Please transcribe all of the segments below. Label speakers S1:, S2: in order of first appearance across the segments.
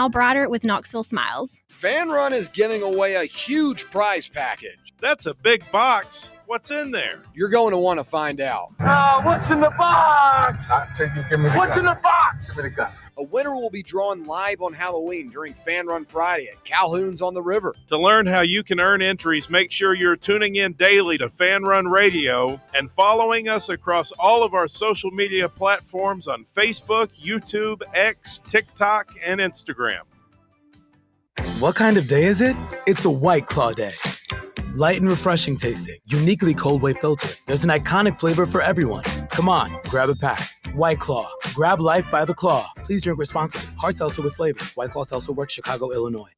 S1: now broader with Knoxville Smiles.
S2: Fan Run is giving away a huge prize package.
S3: That's a big box. What's in there?
S2: You're going to want to find out.
S4: What's in the box? What's in the box?
S2: Give me the gun. A winner will be drawn live on Halloween during Fan Run Friday at Calhoun's on the River.
S3: To learn how you can earn entries, make sure you're tuning in daily to Fan Run Radio and following us across all of our social media platforms on Facebook, YouTube, X, TikTok, and Instagram.
S5: What kind of day is it? It's a White Claw day. Light and refreshing tasting, uniquely cold wave filtered. There's an iconic flavor for everyone. Come on, grab a pack. White Claw. Grab life by the claw. Please drink responsibly. Hard seltzer with flavor. White Claw Seltzer Works, Chicago, Illinois.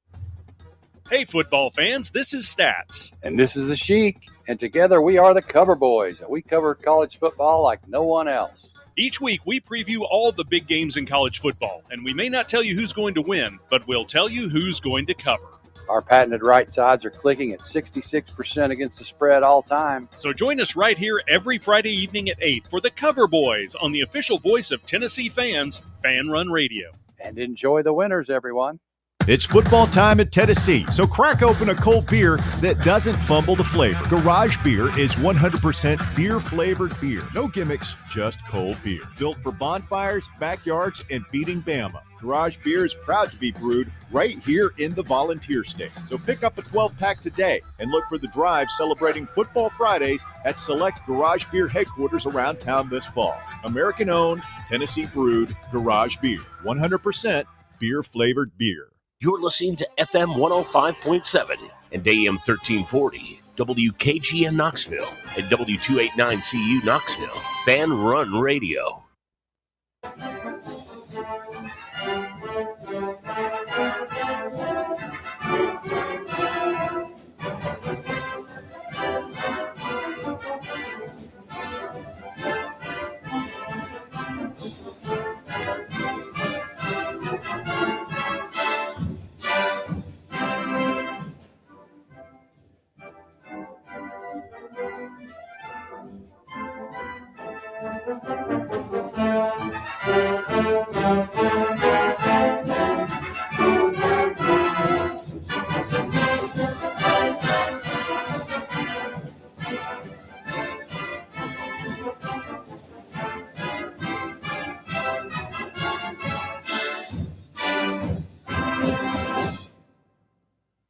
S6: Hey, football fans, this is Stats.
S7: And this is the Sheik. And together we are the Cover Boys. And we cover college football like no one else.
S6: Each week, we preview all the big games in college football. And we may not tell you who's going to win, but we'll tell you who's going to cover.
S7: Our patented right sides are clicking at 66% against the spread all time.
S6: So join us right here every Friday evening at 8 for the Cover Boys on the official voice of Tennessee fans, Fan Run Radio.
S7: And enjoy the winners, everyone.
S8: It's football time at Tennessee, so crack open a cold beer that doesn't fumble the flavor. Garage Beer is 100% beer-flavored beer. No gimmicks, just cold beer. Built for bonfires, backyards, and beating Bama. Garage Beer is proud to be brewed right here in the Volunteer State. So pick up a 12-pack today and look for the drive celebrating Football Fridays at select Garage Beer headquarters around town this fall. American-owned, Tennessee-brewed Garage Beer. 100% beer-flavored beer.
S9: You're listening to FM 105.7 and AM 1340, WKGN Knoxville, and W289CU Knoxville, Fan Run Radio.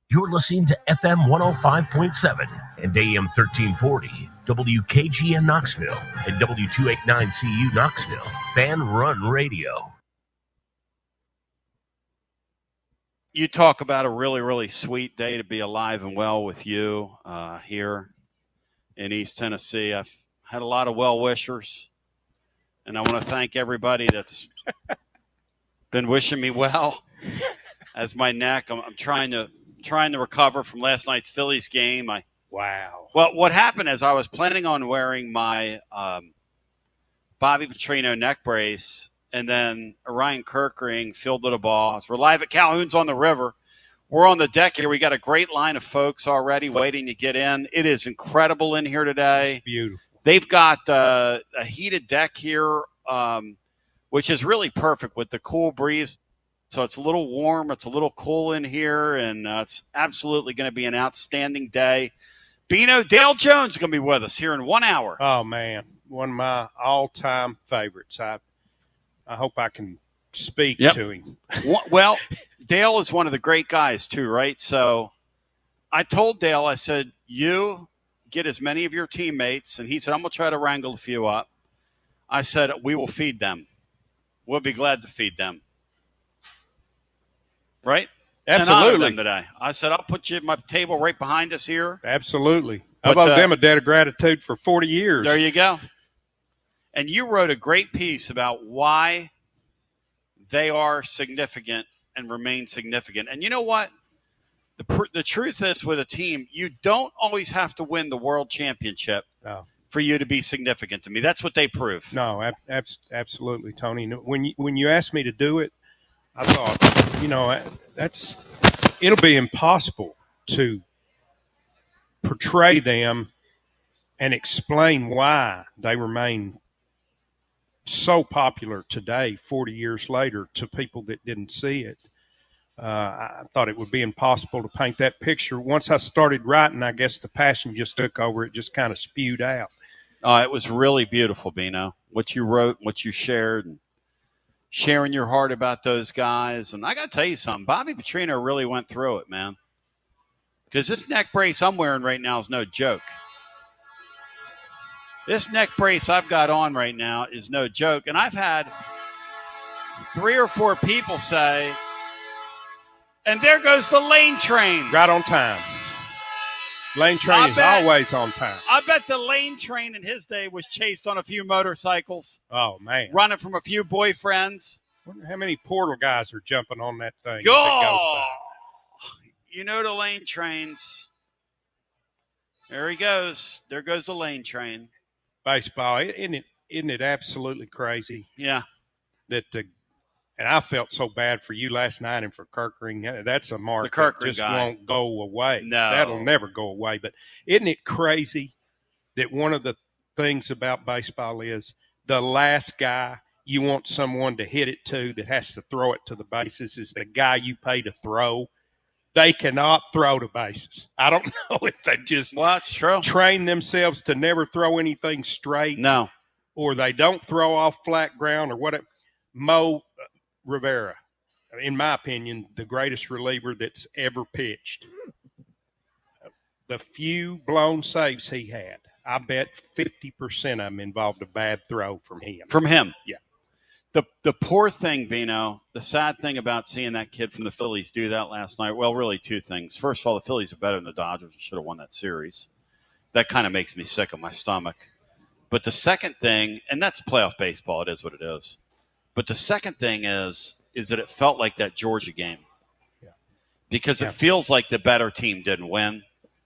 S9: You're listening to FM 105.7 and AM 1340, WKGN Knoxville, and W289CU Knoxville, Fan Run Radio.
S10: You talk about a really, really sweet day to be alive and well with you here in East Tennessee. I've had a lot of well-wishers, and I want to thank everybody that's been wishing me well as my neck. I'm trying to recover from last night's Phillies game.
S3: Wow.
S10: Well, what happened is I was planning on wearing my Bobby Petrino neck brace, and then Orion Kirkring fielded a ball. So we're live at Calhoun's on the River. We're on the deck here. We got a great line of folks already waiting to get in. It is incredible in here today.
S3: It's beautiful.
S10: They've got a heated deck here, which is really perfect with the cool breeze. So it's a little warm, it's a little cool in here, and it's absolutely going to be an outstanding day. Bino, Dale Jones is going to be with us here in 1 hour.
S3: Oh, man, one of my all-time favorites. I hope I can speak to him.
S10: Well, Dale is one of the great guys too, right? So I told Dale, I said, you get as many of your teammates, and he said, I'm going to try to wrangle a few up. I said, we will feed them. We'll be glad to feed them. Right?
S3: Absolutely.
S10: Them today. I said, I'll put you at my table right behind us here.
S3: Absolutely. I owe them a debt of gratitude for 40 years.
S10: There you go. And you wrote a great piece about why they are significant and remain significant. And you know what? The truth is with a team, you don't always have to win the world championship for you to be significant to me. That's what they prove.
S3: No, absolutely, Tony. When you asked me to do it, I thought, it'll be impossible to portray them and explain why they remain so popular today, 40 years later, to people that didn't see it. I thought it would be impossible to paint that picture. Once I started writing, I guess the passion just took over. It just kind of spewed out.
S10: It was really beautiful, Bino, what you wrote, what you shared, and sharing your heart about those guys. And I got to tell you something. Bobby Petrino really went through it, man. Because this neck brace I'm wearing right now is no joke. This neck brace I've got on right now is no joke. And I've had 3 or 4 people say, and there goes the lane train.
S3: Right on time. Lane train is always on time.
S10: I bet the lane train in his day was chased on a few motorcycles.
S3: Oh, man.
S10: Running from a few boyfriends.
S3: Wonder how many portal guys are jumping on that thing.
S10: Go! You know the lane trains. There he goes. There goes the lane train.
S3: Baseball, isn't it absolutely crazy?
S10: Yeah.
S3: And I felt so bad for you last night and for Kirkring. That's a mark
S10: that
S3: just
S10: guy
S3: won't go away.
S10: No.
S3: That'll never go away. But isn't it crazy that one of the things about baseball is the last guy you want someone to hit it to that has to throw it to the bases is the guy you pay to throw? They cannot throw to bases. I don't know if they just
S10: that's true.
S3: Train themselves to never throw anything straight.
S10: No.
S3: Or they don't throw off flat ground or whatever. Mo Rivera, in my opinion, the greatest reliever that's ever pitched. The few blown saves he had, I bet 50% of them involved a bad throw from him.
S10: From him?
S3: Yeah.
S10: The poor thing, Bino, the sad thing about seeing that kid from the Phillies do that last night, well, really 2 things. First of all, the Phillies are better than the Dodgers and should have won that series. That kind of makes me sick of my stomach. But the second thing, and that's playoff baseball, it is what it is. But the second thing is that it felt like that Georgia game.
S3: Yeah.
S10: Because it feels like the better team didn't win.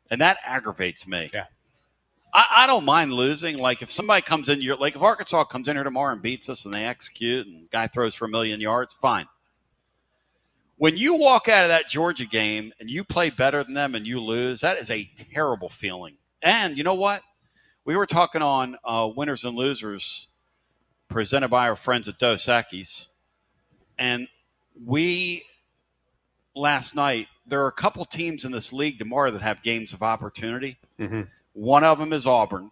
S10: And that aggravates me.
S3: Yeah.
S10: I don't mind losing. Like if somebody comes in, like if Arkansas comes in here tomorrow and beats us and they execute and the guy throws for 1,000,000 yards, fine. When you walk out of that Georgia game and you play better than them and you lose, that is a terrible feeling. And you know what? We were talking on Winners and Losers presented by our friends at Dos Equis. And last night, there are a couple teams in this league tomorrow that have games of opportunity.
S3: Mm-hmm.
S10: One of them is Auburn.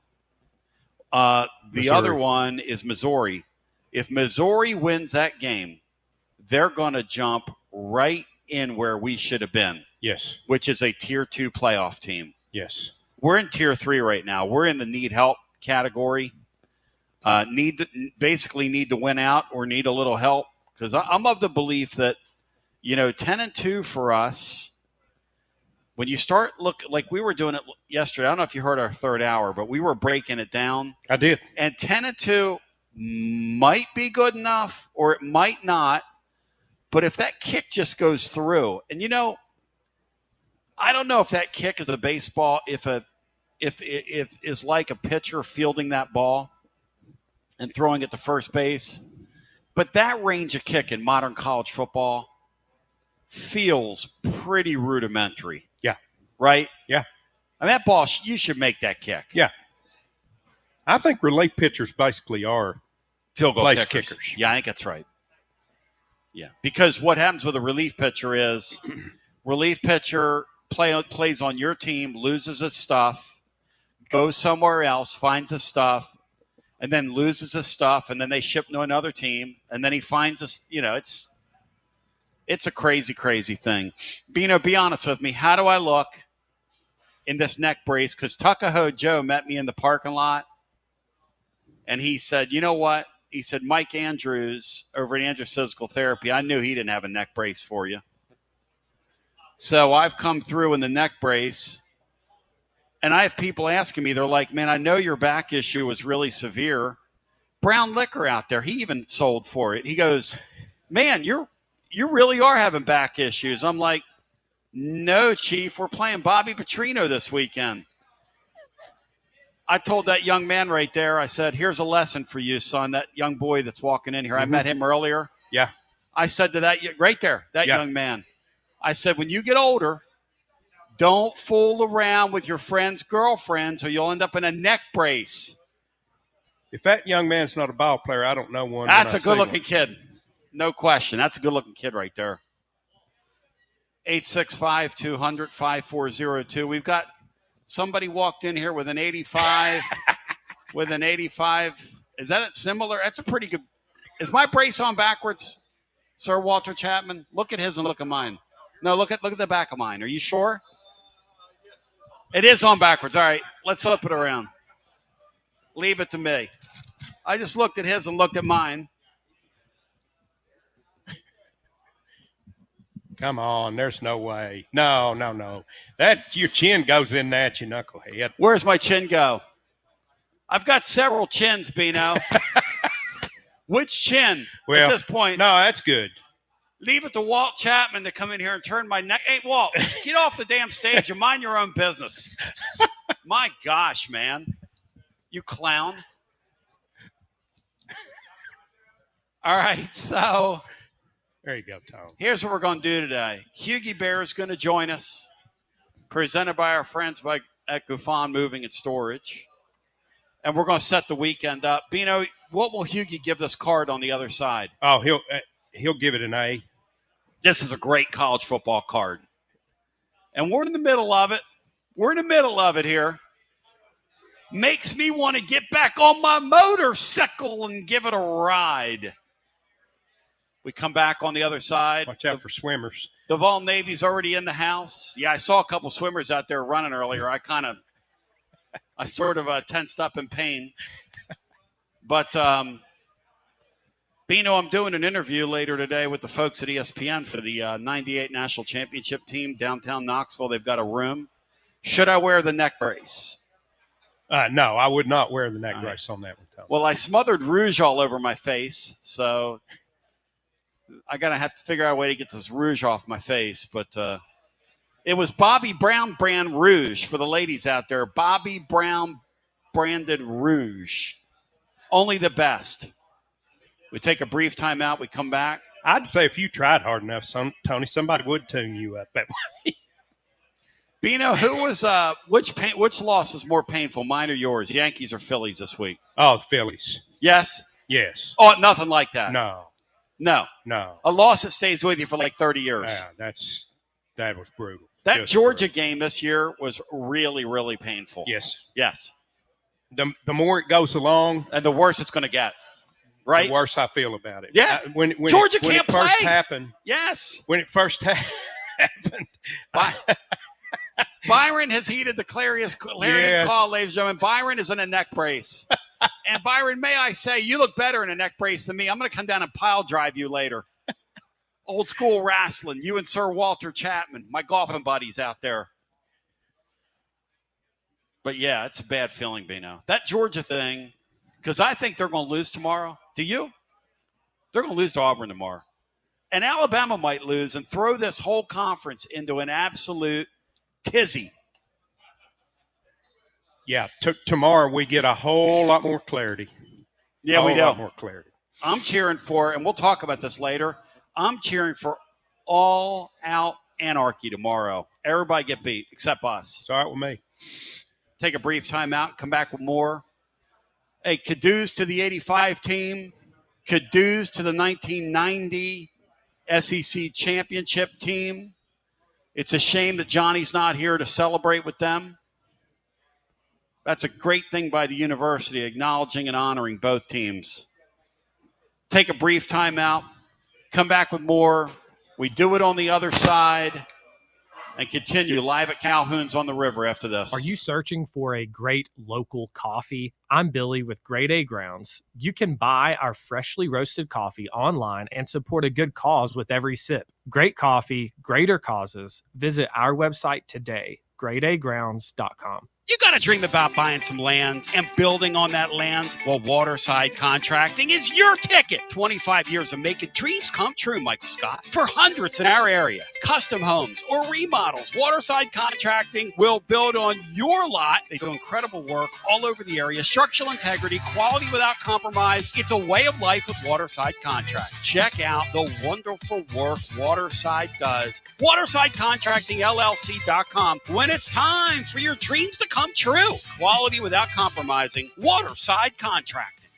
S10: The
S3: Missouri.
S10: other one is Missouri. If Missouri wins that game, they're going to jump right in where we should have been.
S3: Yes.
S10: Which is a Tier 2 playoff team.
S3: Yes.
S10: We're in Tier 3 right now. We're in the need help category. Need to win out or need a little help. Because I'm of the belief that, 10-2 for us, when you start like we were doing it yesterday, I don't know if you heard our third hour, but we were breaking it down.
S3: I did.
S10: And 10-2 might be good enough or it might not. But if that kick just goes through, and I don't know if that kick is a baseball, if is like a pitcher fielding that ball and throwing it to first base. But that range of kick in modern college football feels pretty rudimentary.
S3: Yeah.
S10: Right?
S3: Yeah.
S10: I mean, that ball, you should make that kick.
S3: Yeah. I think relief pitchers basically are
S10: field goal
S3: place
S10: kickers. Yeah, I think that's right. Yeah. Because what happens with a relief pitcher is relief pitcher plays on your team, loses his stuff, goes somewhere else, finds his stuff, and then loses his stuff, and then they ship to another team, and then he finds us. It's a crazy, crazy thing. Bino, be honest with me. How do I look in this neck brace? Because Tuckahoe Joe met me in the parking lot, and he said, you know what? He said, Mike Andrews over at Andrews Physical Therapy, I knew he didn't have a neck brace for you. So I've come through in the neck brace, and I have people asking me, they're like, man, I know your back issue was really severe. Brown Liquor out there, he even sold for it. He goes, man, you really are having back issues. I'm like, no, Chief, we're playing Bobby Petrino this weekend. I told that young man right there, I said, here's a lesson for you, son, that young boy that's walking in here.
S3: Mm-hmm.
S10: I met him earlier.
S3: Yeah.
S10: I said to that right there, young man, I said, when you get older, don't fool around with your friends' girlfriends or you'll end up in a neck brace.
S3: If that young man's not a ball player, I don't know one.
S10: That's a good-looking kid. No question. That's a good-looking kid right there. 865-200-5402. We've got somebody walked in here with an 85. With an 85. Is that similar? That's a pretty good. Is my brace on backwards, Sir Walter Chapman? Look at his and look at mine. No, look at the back of mine. Are you sure? It is on backwards. All right, let's flip it around. Leave it to me. I just looked at his and looked at mine.
S3: Come on, there's no way. No. That your chin goes in that, you knucklehead.
S10: Where's my chin go? I've got several chins, Bino. Which chin at this point?
S3: No, that's good.
S10: Leave it to Walt Chapman to come in here and turn my neck. Hey, Walt, get off the damn stage and mind your own business. My gosh, man. You clown. All right, so
S3: there you go, Tom.
S10: Here's what we're going to do today. Hughie Bear is going to join us, presented by our friends at Gufon Moving and Storage. And we're going to set the weekend up. Bino, what will Hughie give this card on the other side?
S3: Oh, he'll give it an A.
S10: This is a great college football card. And we're in the middle of it. We're in the middle of it here. Makes me want to get back on my motorcycle and give it a ride. We come back on the other side.
S3: Watch out for swimmers.
S10: The Vol Navy's already in the house. Yeah, I saw a couple swimmers out there running earlier. I sort of tensed up in pain. But, Bino, I'm doing an interview later today with the folks at ESPN for the 98 National Championship team downtown Knoxville. They've got a room. Should I wear the neck brace?
S3: No, I would not wear the neck brace on that one, Tom.
S10: Well, I smothered rouge all over my face, so I got to have to figure out a way to get this rouge off my face. But it was Bobby Brown brand rouge for the ladies out there. Bobby Brown branded rouge. Only the best. We take a brief time out. We come back.
S3: I'd say if you tried hard enough, Tony, somebody would tune you up that way.
S10: Bino, who was which loss was more painful, mine or yours? Yankees or Phillies this week?
S3: Oh, the Phillies.
S10: Yes?
S3: Yes.
S10: Oh, nothing like that.
S3: No.
S10: A loss that stays with you for like 30 years.
S3: Yeah, that was brutal.
S10: That Georgia game this year was really, really painful.
S3: Yes.
S10: The
S3: more it goes along,
S10: and the worse it's going to get. Right?
S3: The worse I feel about it.
S10: Yeah.
S3: When
S10: Georgia
S3: when
S10: can't
S3: it first
S10: play.
S3: happened.
S10: Yes.
S3: When it first happened.
S10: Byron has heeded the clarion call, ladies and gentlemen. Byron is in a neck brace. And Byron, may I say, you look better in a neck brace than me. I'm going to come down and pile drive you later. Old school wrestling. You and Sir Walter Chapman, my golfing buddies out there. But, yeah, it's a bad feeling, Bino. That Georgia thing, because I think they're going to lose tomorrow. Do you? They're going to lose to Auburn tomorrow. And Alabama might lose and throw this whole conference into an absolute tizzy.
S3: Yeah, tomorrow we get a whole lot more clarity.
S10: Yeah, we do.
S3: A lot more clarity.
S10: I'm cheering for, and we'll talk about this later, I'm cheering for all-out anarchy tomorrow. Everybody get beat, except us.
S3: It's all right with me.
S10: Take a brief time out, come back with more. Hey, kudos to the 85 team. Kudos to the 1990 SEC championship team. It's a shame that Johnny's not here to celebrate with them. That's a great thing by the university, acknowledging and honoring both teams. Take a brief time out. Come back with more. We do it on the other side and continue live at Calhoun's on the River after this.
S11: Are you searching for a great local coffee? I'm Billy with Grade A Grounds. You can buy our freshly roasted coffee online and support a good cause with every sip. Great coffee, greater causes. Visit our website today, gradeagrounds.com.
S10: You got to dream about buying some land and building on that land. Well, Waterside Contracting is your ticket. 25 years of making dreams come true, Michael Scott. For hundreds in our area, custom homes or remodels, Waterside Contracting will build on your lot. They do incredible work all over the area. Structural integrity, quality without compromise. It's a way of life with Waterside Contract. Check out the wonderful work Waterside does. WatersideContractingLLC.com. When it's time for your dreams to come true. Quality without compromising. Waterside Contracting.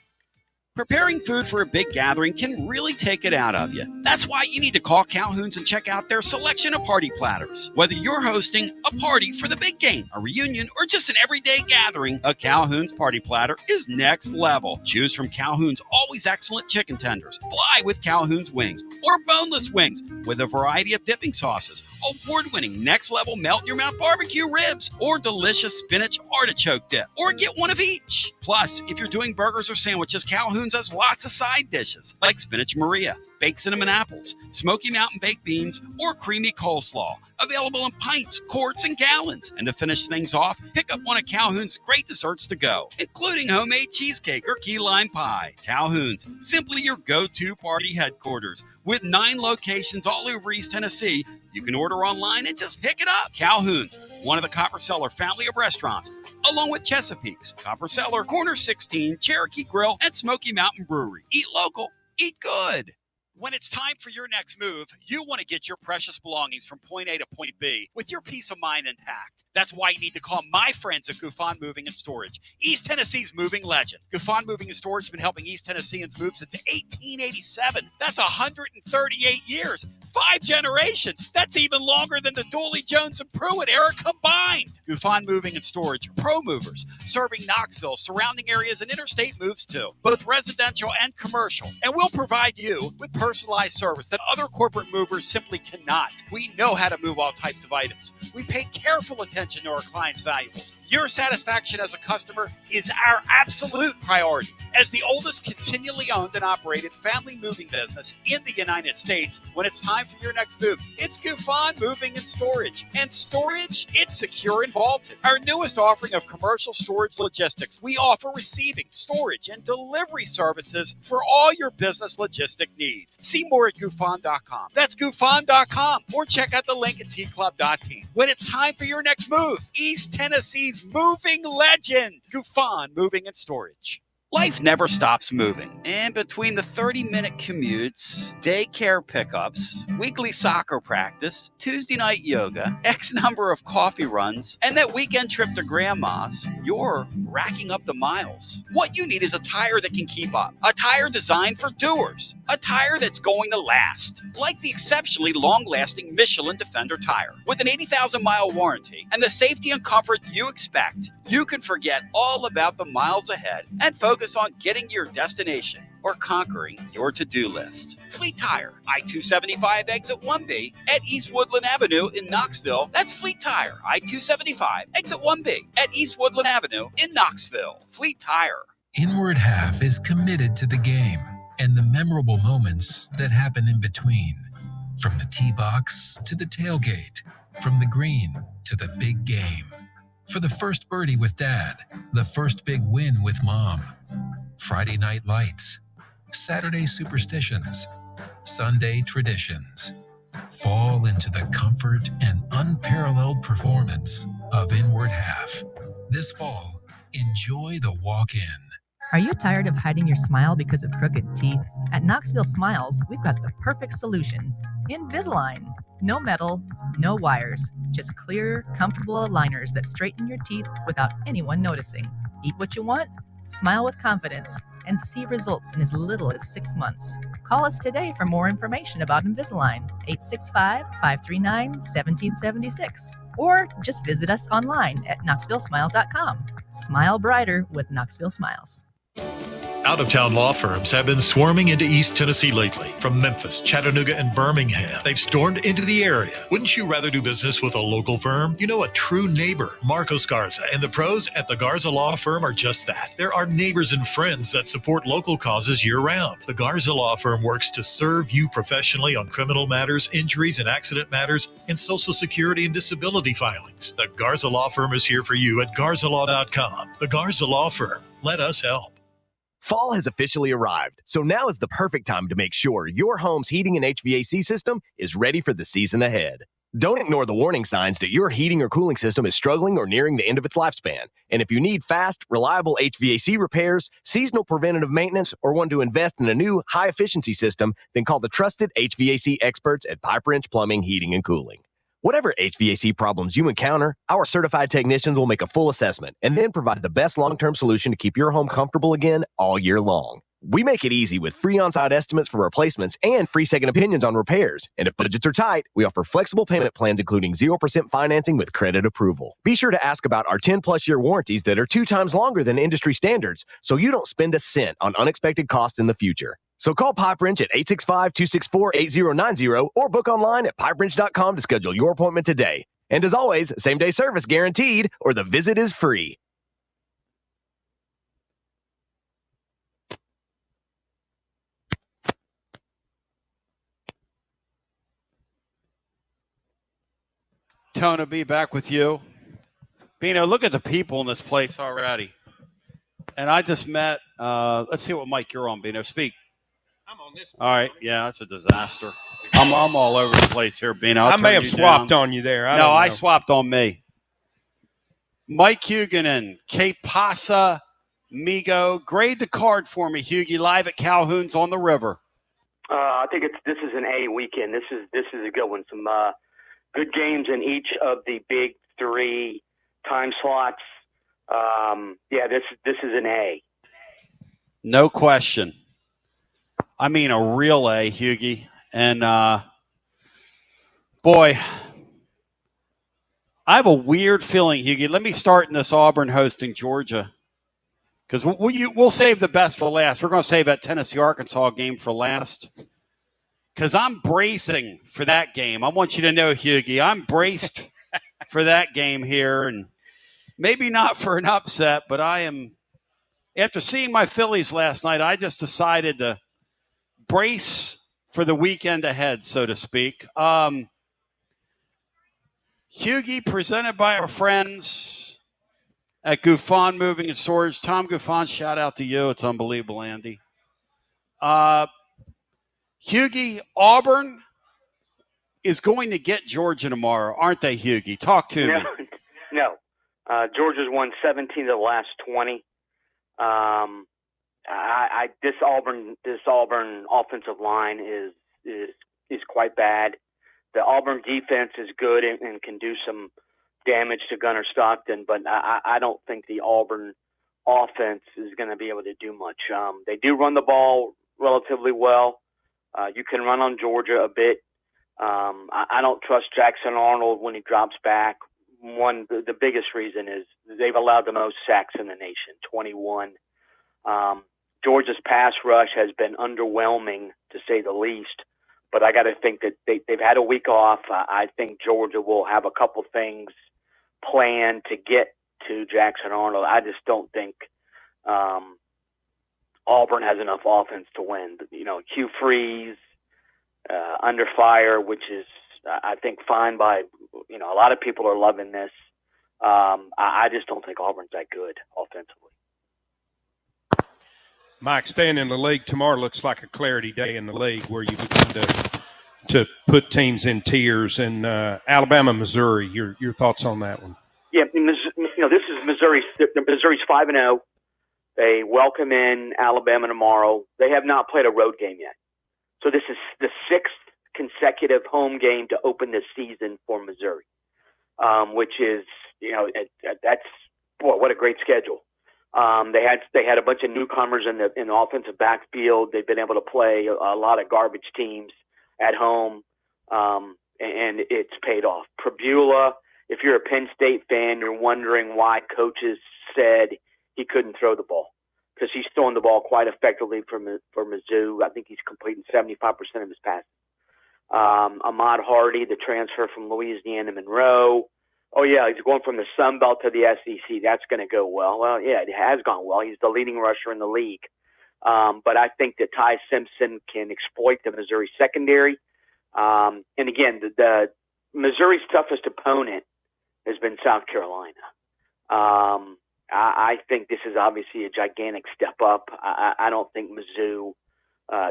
S12: Preparing food for a big gathering can really take it out of you. That's why you need to call Calhoun's and check out their selection of party platters. Whether you're hosting a party for the big game, a reunion, or just an everyday gathering, a Calhoun's party platter is next level. Choose from Calhoun's always excellent chicken tenders, fly with Calhoun's wings, or boneless wings with a variety of dipping sauces, award-winning next-level melt-in-your-mouth barbecue ribs, or delicious spinach artichoke dip, or get one of each. Plus, if you're doing burgers or sandwiches, Calhoun's has lots of side dishes like spinach Maria, baked cinnamon apples, Smoky Mountain baked beans, or creamy coleslaw, available in pints, quarts, and gallons. And to finish things off, pick up one of Calhoun's great desserts to go, including homemade cheesecake or key lime pie. Calhoun's, simply your go-to party headquarters. With 9 locations all over East Tennessee, you can order online and just pick it up. Calhoun's, one of the Copper Cellar family of restaurants, along with Chesapeake's, Copper Cellar, Corner 16, Cherokee Grill, and Smoky Mountain Brewery. Eat local, eat good. When it's time for your next move, you want to get your precious belongings from point A to point B with your peace of mind intact. That's why you need to call my friends at Gouffon Moving and Storage, East Tennessee's moving legend. Gouffon Moving and Storage has been helping East Tennesseans move since 1887. That's 138 years, 5 generations. That's even longer than the Dooley, Jones, and Pruitt era combined. Gouffon Moving and Storage, pro movers, serving Knoxville, surrounding areas, and interstate moves too, both residential and commercial. And we'll provide you with personalized service that other corporate movers simply cannot. We know how to move all types of items. We pay careful attention to our clients' valuables. Your satisfaction as a customer is our absolute priority. As the oldest continually owned and operated family moving business in the United States, when it's time for your next move, it's Gouffon Moving and Storage. And storage, it's secure and vaulted. Our newest offering of commercial storage logistics, we offer receiving, storage, and delivery services for all your business logistic needs. See more at Gouffon.com. That's Gouffon.com. Or check out the link at tclub.team. When it's time for your next move, East Tennessee's moving legend, Gouffon Moving and Storage. Life never stops moving. And between the 30-minute commutes, daycare pickups, weekly soccer practice, Tuesday night yoga, X number of coffee runs, and that weekend trip to grandma's, you're racking up the miles. What you need is a tire that can keep up. A tire designed for doers. A tire that's going to last. Like the exceptionally long-lasting Michelin Defender tire. With an 80,000-mile warranty and the safety and comfort you expect, you can forget all about the miles ahead and focus on getting to your destination or conquering your to-do list. Fleet Tire, I-275 exit 1B at East Woodland Avenue in Knoxville. That's Fleet Tire, I-275 exit 1B at East Woodland Avenue in Knoxville. Fleet Tire.
S13: Inward Half is committed to the game and the memorable moments that happen in between. From the tee box to the tailgate, from the green to the big game. For the first birdie with Dad, the first big win with Mom. Friday night lights, Saturday superstitions, Sunday traditions. Fall into the comfort and unparalleled performance of Inward Half. This fall, enjoy the walk-in.
S14: Are you tired of hiding your smile because of crooked teeth? At Knoxville Smiles, we've got the perfect solution. Invisalign. No metal, no wires, just clear, comfortable aligners that straighten your teeth without anyone noticing. Eat what you want, smile with confidence, and see results in as little as 6 months. Call us today for more information about Invisalign, 865-539-1776. Or just visit us online at knoxvillesmiles.com. Smile brighter with Knoxville Smiles.
S8: Out-of-town law firms have been swarming into East Tennessee lately. From Memphis, Chattanooga, and Birmingham, they've stormed into the area. Wouldn't you rather do business with a local firm? You know, a true neighbor. Marcos Garza and the pros at the Garza Law Firm are just that. There are neighbors and friends that support local causes year-round. The Garza Law Firm works to serve you professionally on criminal matters, injuries and accident matters, and Social Security and disability filings. The Garza Law Firm is here for you at garzalaw.com. The Garza Law Firm. Let us help.
S15: Fall has officially arrived, so now is the perfect time to make sure your home's heating and HVAC system is ready for the season ahead. Don't ignore the warning signs that your heating or cooling system is struggling or nearing the end of its lifespan. And if you need fast, reliable HVAC repairs, seasonal preventative maintenance, or want to invest in a new high-efficiency system, then call the trusted HVAC experts at Pipe Wrench Plumbing, Heating, and Cooling. Whatever HVAC problems you encounter, our certified technicians will make a full assessment and then provide the best long-term solution to keep your home comfortable again all year long. We make it easy with free on-site estimates for replacements and free second opinions on repairs. And if budgets are tight, we offer flexible payment plans including 0% financing with credit approval. Be sure to ask about our 10-plus year warranties that are 2 times longer than industry standards so you don't spend a cent on unexpected costs in the future. So call Pipe Wrench at 865-264-8090 or book online at pipewrench.com to schedule your appointment today. And as always, same-day service guaranteed or the visit is free.
S10: Tona B back with you. Bino, look at the people in this place already. And I just met, let's see what mic you're on, Bino. Speak.
S3: I'm on this
S10: one. All right. Yeah, that's a disaster. I'm all over the place here, Bino.
S3: I may have swapped on you there.
S10: I swapped on me. Mike Huguenin, Que Pasa, Migo. Grade the card for me, Hugie, live at Calhoun's on the river.
S16: I think this is an A weekend. This is a good one. Some good games in each of the big 3 time slots. This is an A.
S10: No question. I mean a real A, Hugie. And, boy, I have a weird feeling, Hugie. Let me start in this Auburn hosting Georgia. Because we'll save the best for last. We're going to save that Tennessee-Arkansas game for last. Because I'm bracing for that game. I want you to know, Hugie, I'm braced for that game here. And maybe not for an upset, but I am – after seeing my Phillies last night, I just decided to brace for the weekend ahead, so to speak. Hugie, presented by our friends at Gouffon Moving and Storage. Tom Gouffon, shout out to you. It's unbelievable, Andy. Hugie, Auburn is going to get Georgia tomorrow, aren't they, Hugie? Talk to me.
S16: No. Georgia's won 17 of the last 20. This Auburn offensive line is quite bad. The Auburn defense is good and can do some damage to Gunnar Stockton, but I don't think the Auburn offense is going to be able to do much. They do run the ball relatively well. You can run on Georgia a bit. I don't trust Jackson Arnold when he drops back. The biggest reason is they've allowed the most sacks in the nation, 21. Georgia's pass rush has been underwhelming, to say the least. But I got to think that they've had a week off. I think Georgia will have a couple things planned to get to Jackson Arnold. I just don't think Auburn has enough offense to win. Hugh Freeze under fire, which is I think fine by a lot of people are loving this. I just don't think Auburn's that good offensively.
S3: Mike, staying in the league tomorrow looks like a clarity day in the league where you begin to put teams in tiers. And Alabama, Missouri, your thoughts on that one?
S16: Yeah, this is Missouri. Missouri's 5-0. They welcome in Alabama tomorrow. They have not played a road game yet. So this is the 6th consecutive home game to open the season for Missouri, which is, that's, boy, what a great schedule. They had a bunch of newcomers in the offensive backfield. They've been able to play a lot of garbage teams at home, and it's paid off. Prebula, if you're a Penn State fan, you're wondering why coaches said he couldn't throw the ball, because he's throwing the ball quite effectively for Mizzou. I think he's completing 75% of his passes. Ahmad Hardy, the transfer from Louisiana Monroe. Oh, yeah, he's going from the Sun Belt to the SEC. That's going to go well. Well, yeah, it has gone well. He's the leading rusher in the league. But I think that Ty Simpson can exploit the Missouri secondary. And again, the Missouri's toughest opponent has been South Carolina. I think this is obviously a gigantic step up. I don't think Mizzou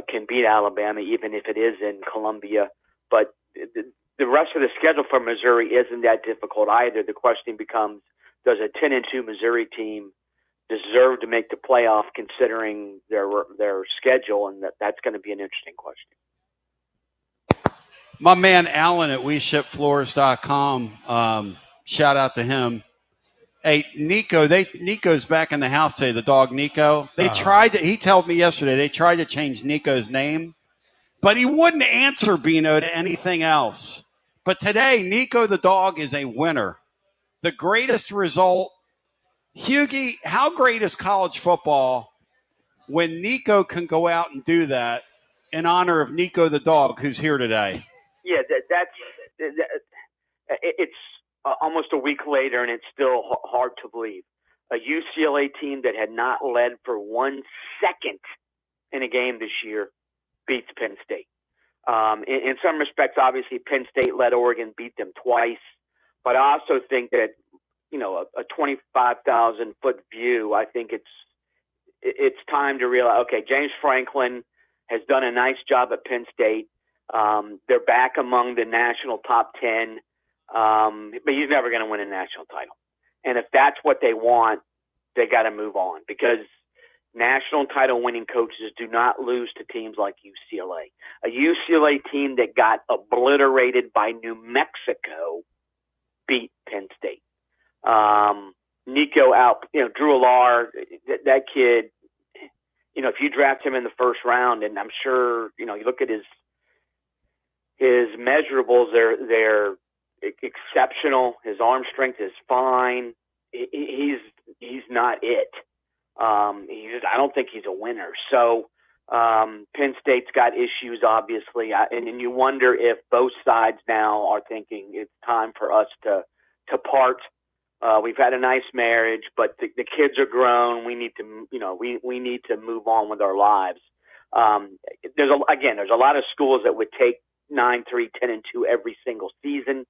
S16: can beat Alabama, even if it is in Columbia. But the rest of the schedule for Missouri isn't that difficult either. The question becomes, does a 10-2 Missouri team deserve to make the playoff considering their schedule? And that's going to be an interesting question.
S10: My man Alan at WeShipFloors.com, shout out to him. Hey, Nico's back in the house today, the dog Nico. He told me yesterday, they tried to change Nico's name, but he wouldn't answer Bino to anything else. But today, Nico the dog is a winner. The greatest result. Hughie, how great is college football when Nico can go out and do that in honor of Nico the dog who's here today?
S16: Yeah, it's almost a week later, and it's still hard to believe. A UCLA team that had not led for 1 second in a game this year beats Penn State. In some respects, obviously, Penn State led Oregon, beat them twice. But I also think that, a 25,000-foot view, I think it's time to realize, okay, James Franklin has done a nice job at Penn State. They're back among the national top 10, but he's never going to win a national title. And if that's what they want, they got to move on, because national title winning coaches do not lose to teams like UCLA. A UCLA team that got obliterated by New Mexico beat Penn State. Nico out, Drew Allar, that kid, if you draft him in the first round, and I'm sure, you look at his measurables, they're exceptional. His arm strength is fine. He's not it. I don't think he's a winner. So Penn State's got issues, obviously, and you wonder if both sides now are thinking it's time for us to part. We've had a nice marriage, but the kids are grown. We need to, we need to move on with our lives. There's a lot of schools that would take 9-3, 10-2 every single season,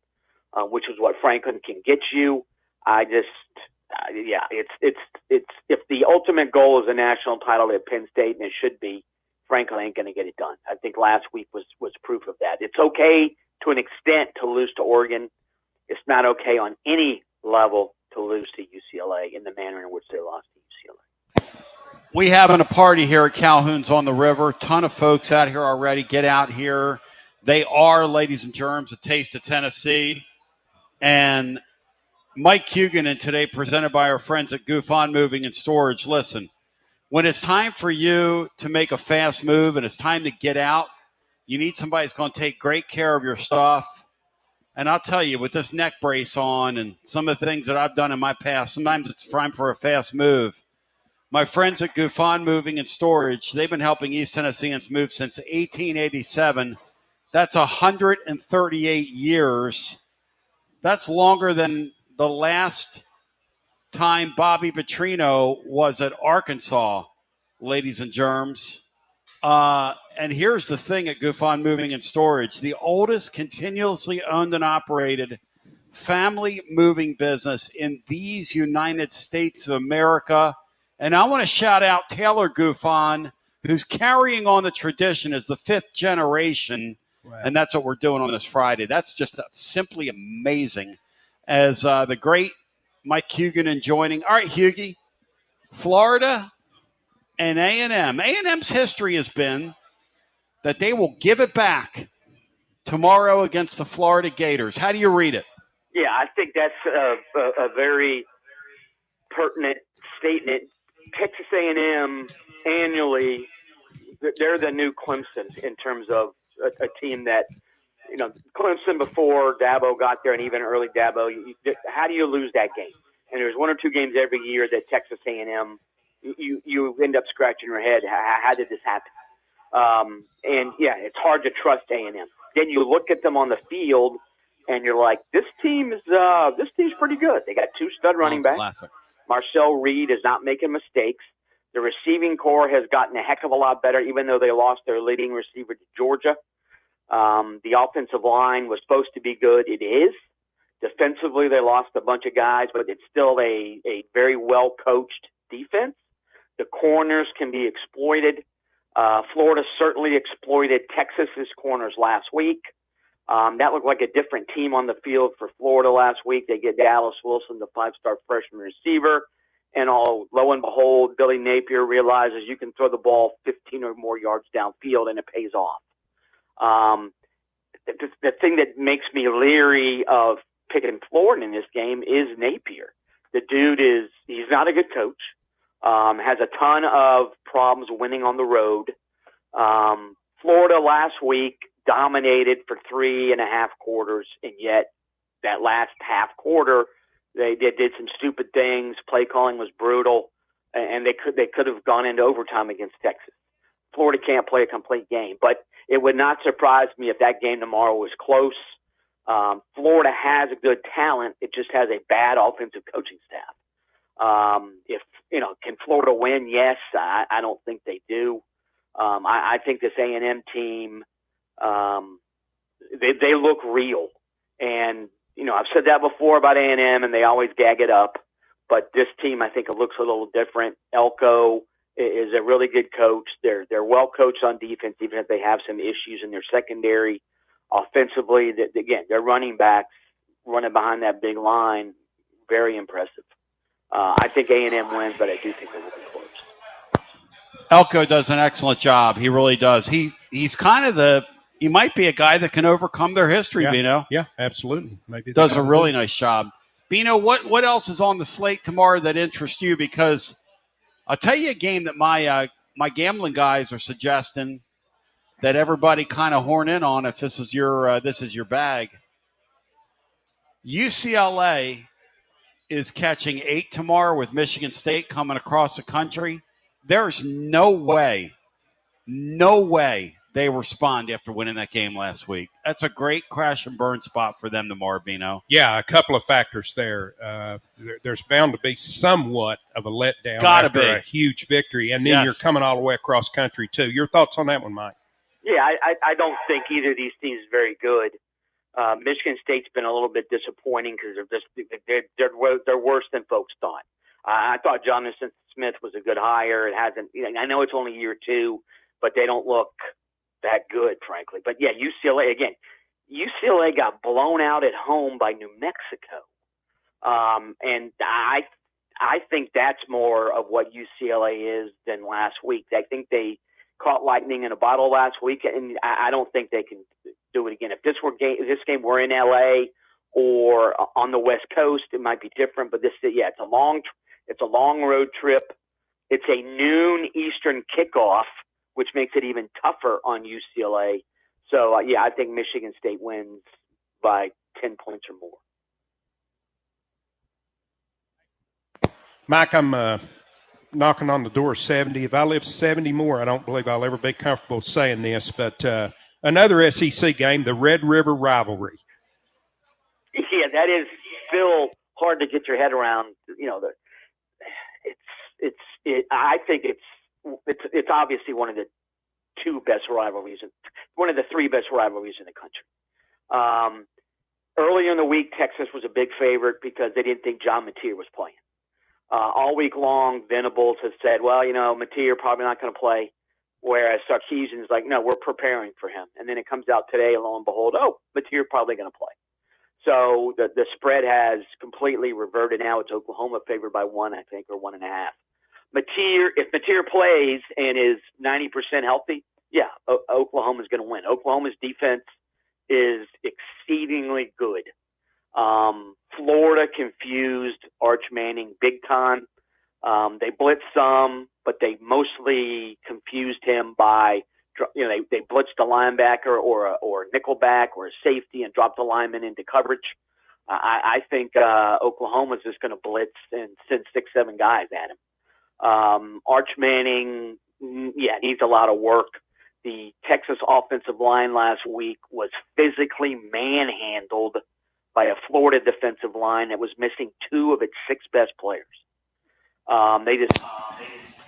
S16: which is what Franklin can get you. It's if the ultimate goal is a national title at Penn State, and it should be, Franklin ain't going to get it done. I think last week was proof of that. It's okay to an extent to lose to Oregon. It's not okay on any level to lose to UCLA in the manner in which they lost to UCLA.
S10: We having a party here at Calhoun's on the River. Ton of folks out here already. Get out here. They are, ladies and germs, a taste of Tennessee. And Mike Huguenin today, presented by our friends at Goof On Moving and Storage. Listen, when it's time for you to make a fast move and it's time to get out, you need somebody that's going to take great care of your stuff. And I'll tell you, with this neck brace on and some of the things that I've done in my past, sometimes it's time for a fast move. My friends at Goof On Moving and Storage, they've been helping East Tennesseans move since 1887. That's 138 years. That's longer than the last time Bobby Petrino was at Arkansas, ladies and germs. And here's the thing at Goof On Moving and Storage, the oldest continuously owned and operated family moving business in these United States of America. And I want to shout out Taylor Goof On, who's carrying on the tradition as the fifth generation. Wow. And that's what we're doing on this Friday. That's just simply amazing. As the great Mike Huguenin joining. All right, Hughie, Florida and A&M. A&M's history has been that they will give it back tomorrow against the Florida Gators. How do you read it?
S16: Yeah, I think that's a very pertinent statement. Texas A&M annually, they're the new Clemson in terms of a team that, Clemson before Dabo got there, and even early Dabo, how do you lose that game? And there's one or two games every year that Texas A&M, you end up scratching your head. How did this happen? And yeah, it's hard to trust A&M. Then you look at them on the field, and you're like, this team's pretty good. They got two stud running backs. Classic. Marcel Reed is not making mistakes. The receiving core has gotten a heck of a lot better, even though they lost their leading receiver to Georgia. The offensive line was supposed to be good. It is. Defensively, they lost a bunch of guys, but it's still a very well-coached defense. The corners can be exploited. Florida certainly exploited Texas's corners last week. That looked like a different team on the field for Florida last week. They get Dallas Wilson, the five-star freshman receiver. And lo and behold, Billy Napier realizes you can throw the ball 15 or more yards downfield, and it pays off. the thing that makes me leery of picking Florida in this game is Napier. The dude he's not a good coach, has a ton of problems winning on the road. Florida last week dominated for 3.5 quarters, and yet that last half quarter, they did some stupid things. Play calling was brutal, and they could have gone into overtime against Texas. Florida can't play a complete game, but it would not surprise me if that game tomorrow was close. Florida has a good talent. It just has a bad offensive coaching staff. Can Florida win? Yes. I don't think they do. I think this A&M team, they look real. And, I've said that before about A&M, and they always gag it up. But this team, I think it looks a little different. Elko is a really good coach. They're well coached on defense, even if they have some issues in their secondary. Offensively, again, their running backs running behind that big line, very impressive. I think A&M wins, but I do think they will be close.
S10: Elko does an excellent job. He really does. He's kind of he might be a guy that can overcome their history,
S3: Yeah.
S10: Bino.
S3: Yeah, absolutely. Maybe
S10: Does a really nice job. Bino, what else is on the slate tomorrow that interests you? Because I'll tell you a game that my gambling guys are suggesting that everybody kind of horn in on if this is your bag. UCLA is catching 8 tomorrow with Michigan State coming across the country. There's no way they respond after winning that game last week. That's a great crash and burn spot for them tomorrow, Bino.
S3: Yeah, a couple of factors there. There's bound to be somewhat of a letdown
S10: Gotta
S3: after
S10: be.
S3: a huge victory, and then
S10: Yes.
S3: you're coming all the way across country, too. Your thoughts on that one, Mike?
S16: Yeah, I don't think either of these teams is very good. Michigan State's been a little bit disappointing because they're worse than folks thought. I thought Jonathan Smith was a good hire. It hasn't. I know it's only year 2, but they don't look that good, frankly. But yeah, UCLA again. UCLA got blown out at home by New Mexico, and I think that's more of what UCLA is than last week. I think they caught lightning in a bottle last week, and I don't think they can do it again. If this game were in LA or on the West Coast, it might be different. But it's a long road trip. It's a noon Eastern kickoff, which makes it even tougher on UCLA. So I think Michigan State wins by 10 points or more.
S3: Mike, I'm knocking on the door of 70. If I live 70 more, I don't believe I'll ever be comfortable saying this, but another SEC game, the Red River rivalry.
S16: Yeah, that is still hard to get your head around. I think it's obviously one of the 2 best rivalries, one of the 3 best rivalries in the country. Earlier in the week, Texas was a big favorite because they didn't think John Mateer was playing. All week long, Venables has said, well, Mateer probably not going to play, whereas Sarkisian is like, no, we're preparing for him. And then it comes out today, lo and behold, Mateer probably going to play. So the spread has completely reverted now. It's Oklahoma favored by 1, I think, or 1.5. If Mateer plays and is 90% healthy, Oklahoma's going to win. Oklahoma's defense is exceedingly good. Florida confused Arch Manning big time. They blitzed some, but they mostly confused him by, they blitzed a linebacker or a nickelback or a safety and dropped the lineman into coverage. I think Oklahoma's just going to blitz and send 6-7 guys at him. Arch Manning, needs a lot of work. The Texas offensive line last week was physically manhandled by a Florida defensive line that was missing 2 of its 6 best players.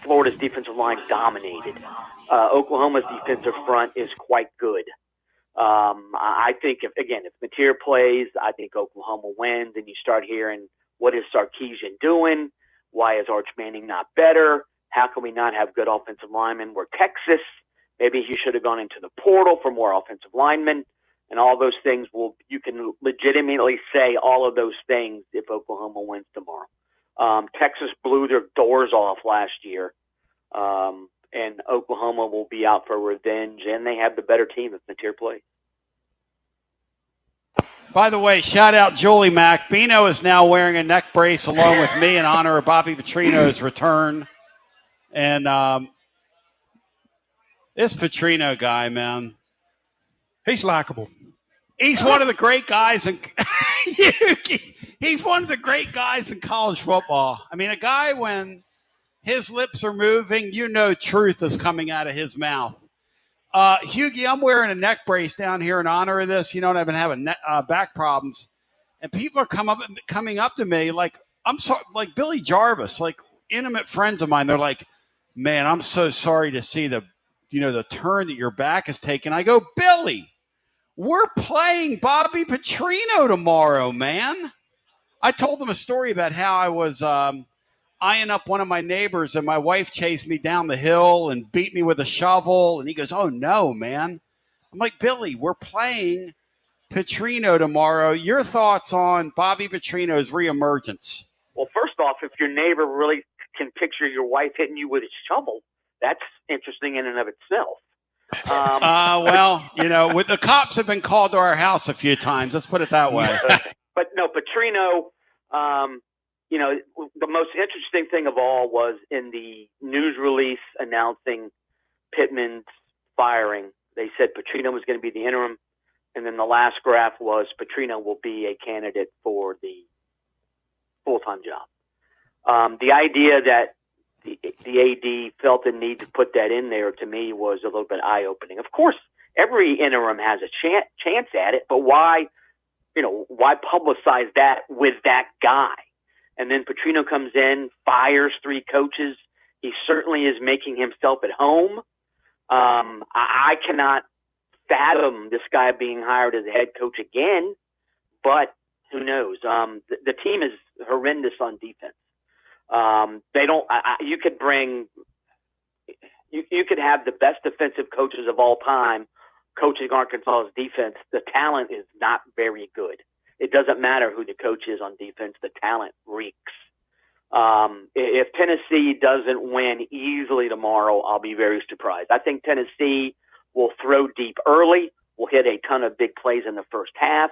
S16: Florida's defensive line dominated. Oklahoma's defensive front is quite good. I think if Mateer plays, I think Oklahoma wins, and you start hearing, what is Sarkisian doing? Why is Arch Manning not better? How can we not have good offensive linemen? We're Texas. Maybe he should have gone into the portal for more offensive linemen. And all those things you can legitimately say all of those things if Oklahoma wins tomorrow. Texas blew their doors off last year, and Oklahoma will be out for revenge, and they have the better team if Mateer plays.
S10: By the way, shout out Julie Mack. Bino is now wearing a neck brace along with me in honor of Bobby Petrino's return. And this Petrino guy, man.
S3: He's likable.
S10: He's one of the great guys he's one of the great guys in college football. I mean, a guy, when his lips are moving, truth is coming out of his mouth. Hughie, I'm wearing a neck brace down here in honor of this. I've been having back problems. And people are coming up to me like, I'm sorry, like Billy Jarvis, like intimate friends of mine. They're like, man, I'm so sorry to see the turn that your back has taken. I go, Billy, we're playing Bobby Petrino tomorrow, man. I told them a story about how I was eyeing up one of my neighbors and my wife chased me down the hill and beat me with a shovel. And he goes, oh, no, man. I'm like, Billy, we're playing Petrino tomorrow. Your thoughts on Bobby Petrino's reemergence?
S16: Well, first off, if your neighbor really can picture your wife hitting you with a shovel, that's interesting in and of itself.
S10: With the cops have been called to our house a few times. Let's put it that way.
S16: But no, Petrino, the most interesting thing of all was in the news release announcing Pittman's firing. They said Petrino was going to be the interim. And then the last graph was Petrino will be a candidate for the full-time job. The idea that the AD felt the need to put that in there, to me, was a little bit eye-opening. Of course, every interim has a chance at it, but why publicize that with that guy? And then Petrino comes in, fires 3 coaches. He certainly is making himself at home. I cannot fathom this guy being hired as a head coach again, but who knows? The team is horrendous on defense. You could have the best defensive coaches of all time coaching Arkansas's defense. The talent is not very good. It doesn't matter who the coach is on defense. The talent reeks. If Tennessee doesn't win easily tomorrow, I'll be very surprised. I think Tennessee will throw deep early. Will hit a ton of big plays in the first half.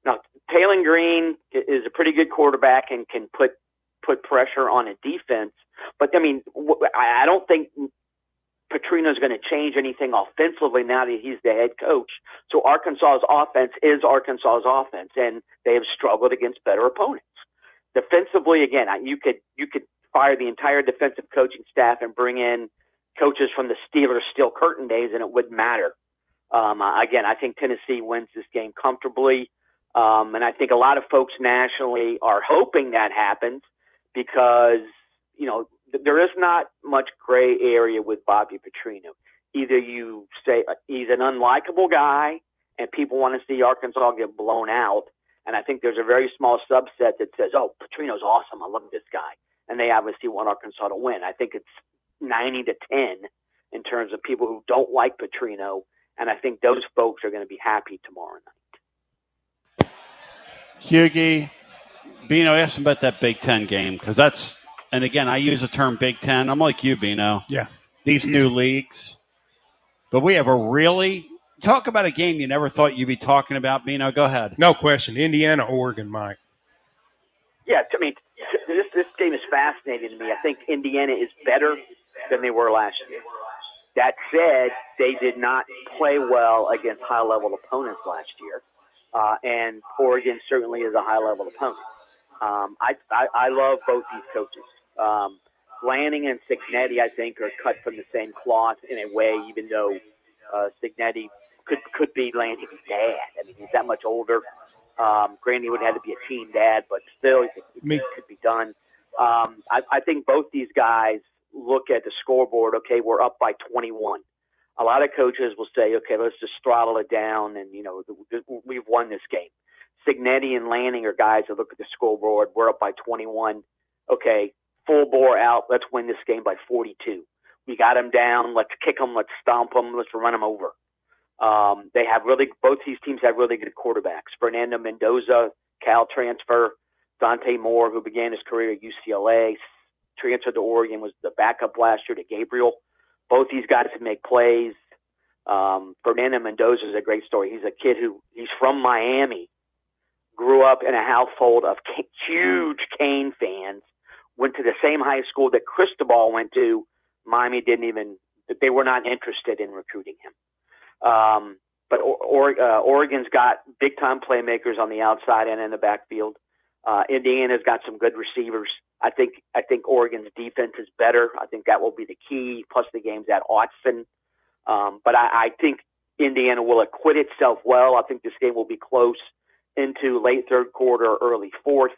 S16: Now, Taylor Green is a pretty good quarterback and can put pressure on a defense. But, I don't think Petrino's going to change anything offensively now that he's the head coach. So Arkansas's offense is Arkansas's offense, and they have struggled against better opponents. Defensively, again, you could fire the entire defensive coaching staff and bring in coaches from the Steelers' Steel Curtain days, and it wouldn't matter. Again, I think Tennessee wins this game comfortably, and I think a lot of folks nationally are hoping that happens because, there is not much gray area with Bobby Petrino. Either you say he's an unlikable guy and people want to see Arkansas get blown out, and I think there's a very small subset that says, oh, Petrino's awesome, I love this guy, and they obviously want Arkansas to win. I think it's 90-10 in terms of people who don't like Petrino, and I think those folks are going to be happy tomorrow night.
S10: Hughie, Bino, ask him about that Big Ten game, because that's, and again, I use the term Big Ten. I'm like you, Bino.
S3: Yeah.
S10: These new leagues. But we have talk about a game you never thought you'd be talking about, Bino. Go ahead.
S3: No question. Indiana, Oregon, Mike.
S16: Yeah, this game is fascinating to me. I think Indiana is better than they were last year. That said, they did not play well against high-level opponents last year, and Oregon certainly is a high-level opponent. I love both these coaches. Lanning and Cignetti, I think, are cut from the same cloth in a way, even though Cignetti could be Lanning's dad. I mean, he's that much older. Granted, he would have to be a team dad, but still, it could be done. I think both these guys look at the scoreboard, okay, we're up by 21. A lot of coaches will say, okay, let's just throttle it down and, we've won this game. Cignetti and Lanning are guys that look at the scoreboard, we're up by 21. Okay, full bore out, let's win this game by 42. We got them down, let's kick them, let's stomp them, let's run them over. Both these teams have really good quarterbacks. Fernando Mendoza, Cal transfer, Dante Moore, who began his career at UCLA, transferred to Oregon, was the backup last year to Gabriel. Both these guys can make plays. Fernando Mendoza is a great story. He's a kid he's from Miami, grew up in a household of huge Kane fans, went to the same high school that Cristobal went to. Miami they were not interested in recruiting him. But Oregon's got big-time playmakers on the outside and in the backfield. Indiana's got some good receivers. I think Oregon's defense is better. I think that will be the key, plus the game's at Autzen. But I think Indiana will acquit itself well. I think this game will be close into late third quarter, early fourth.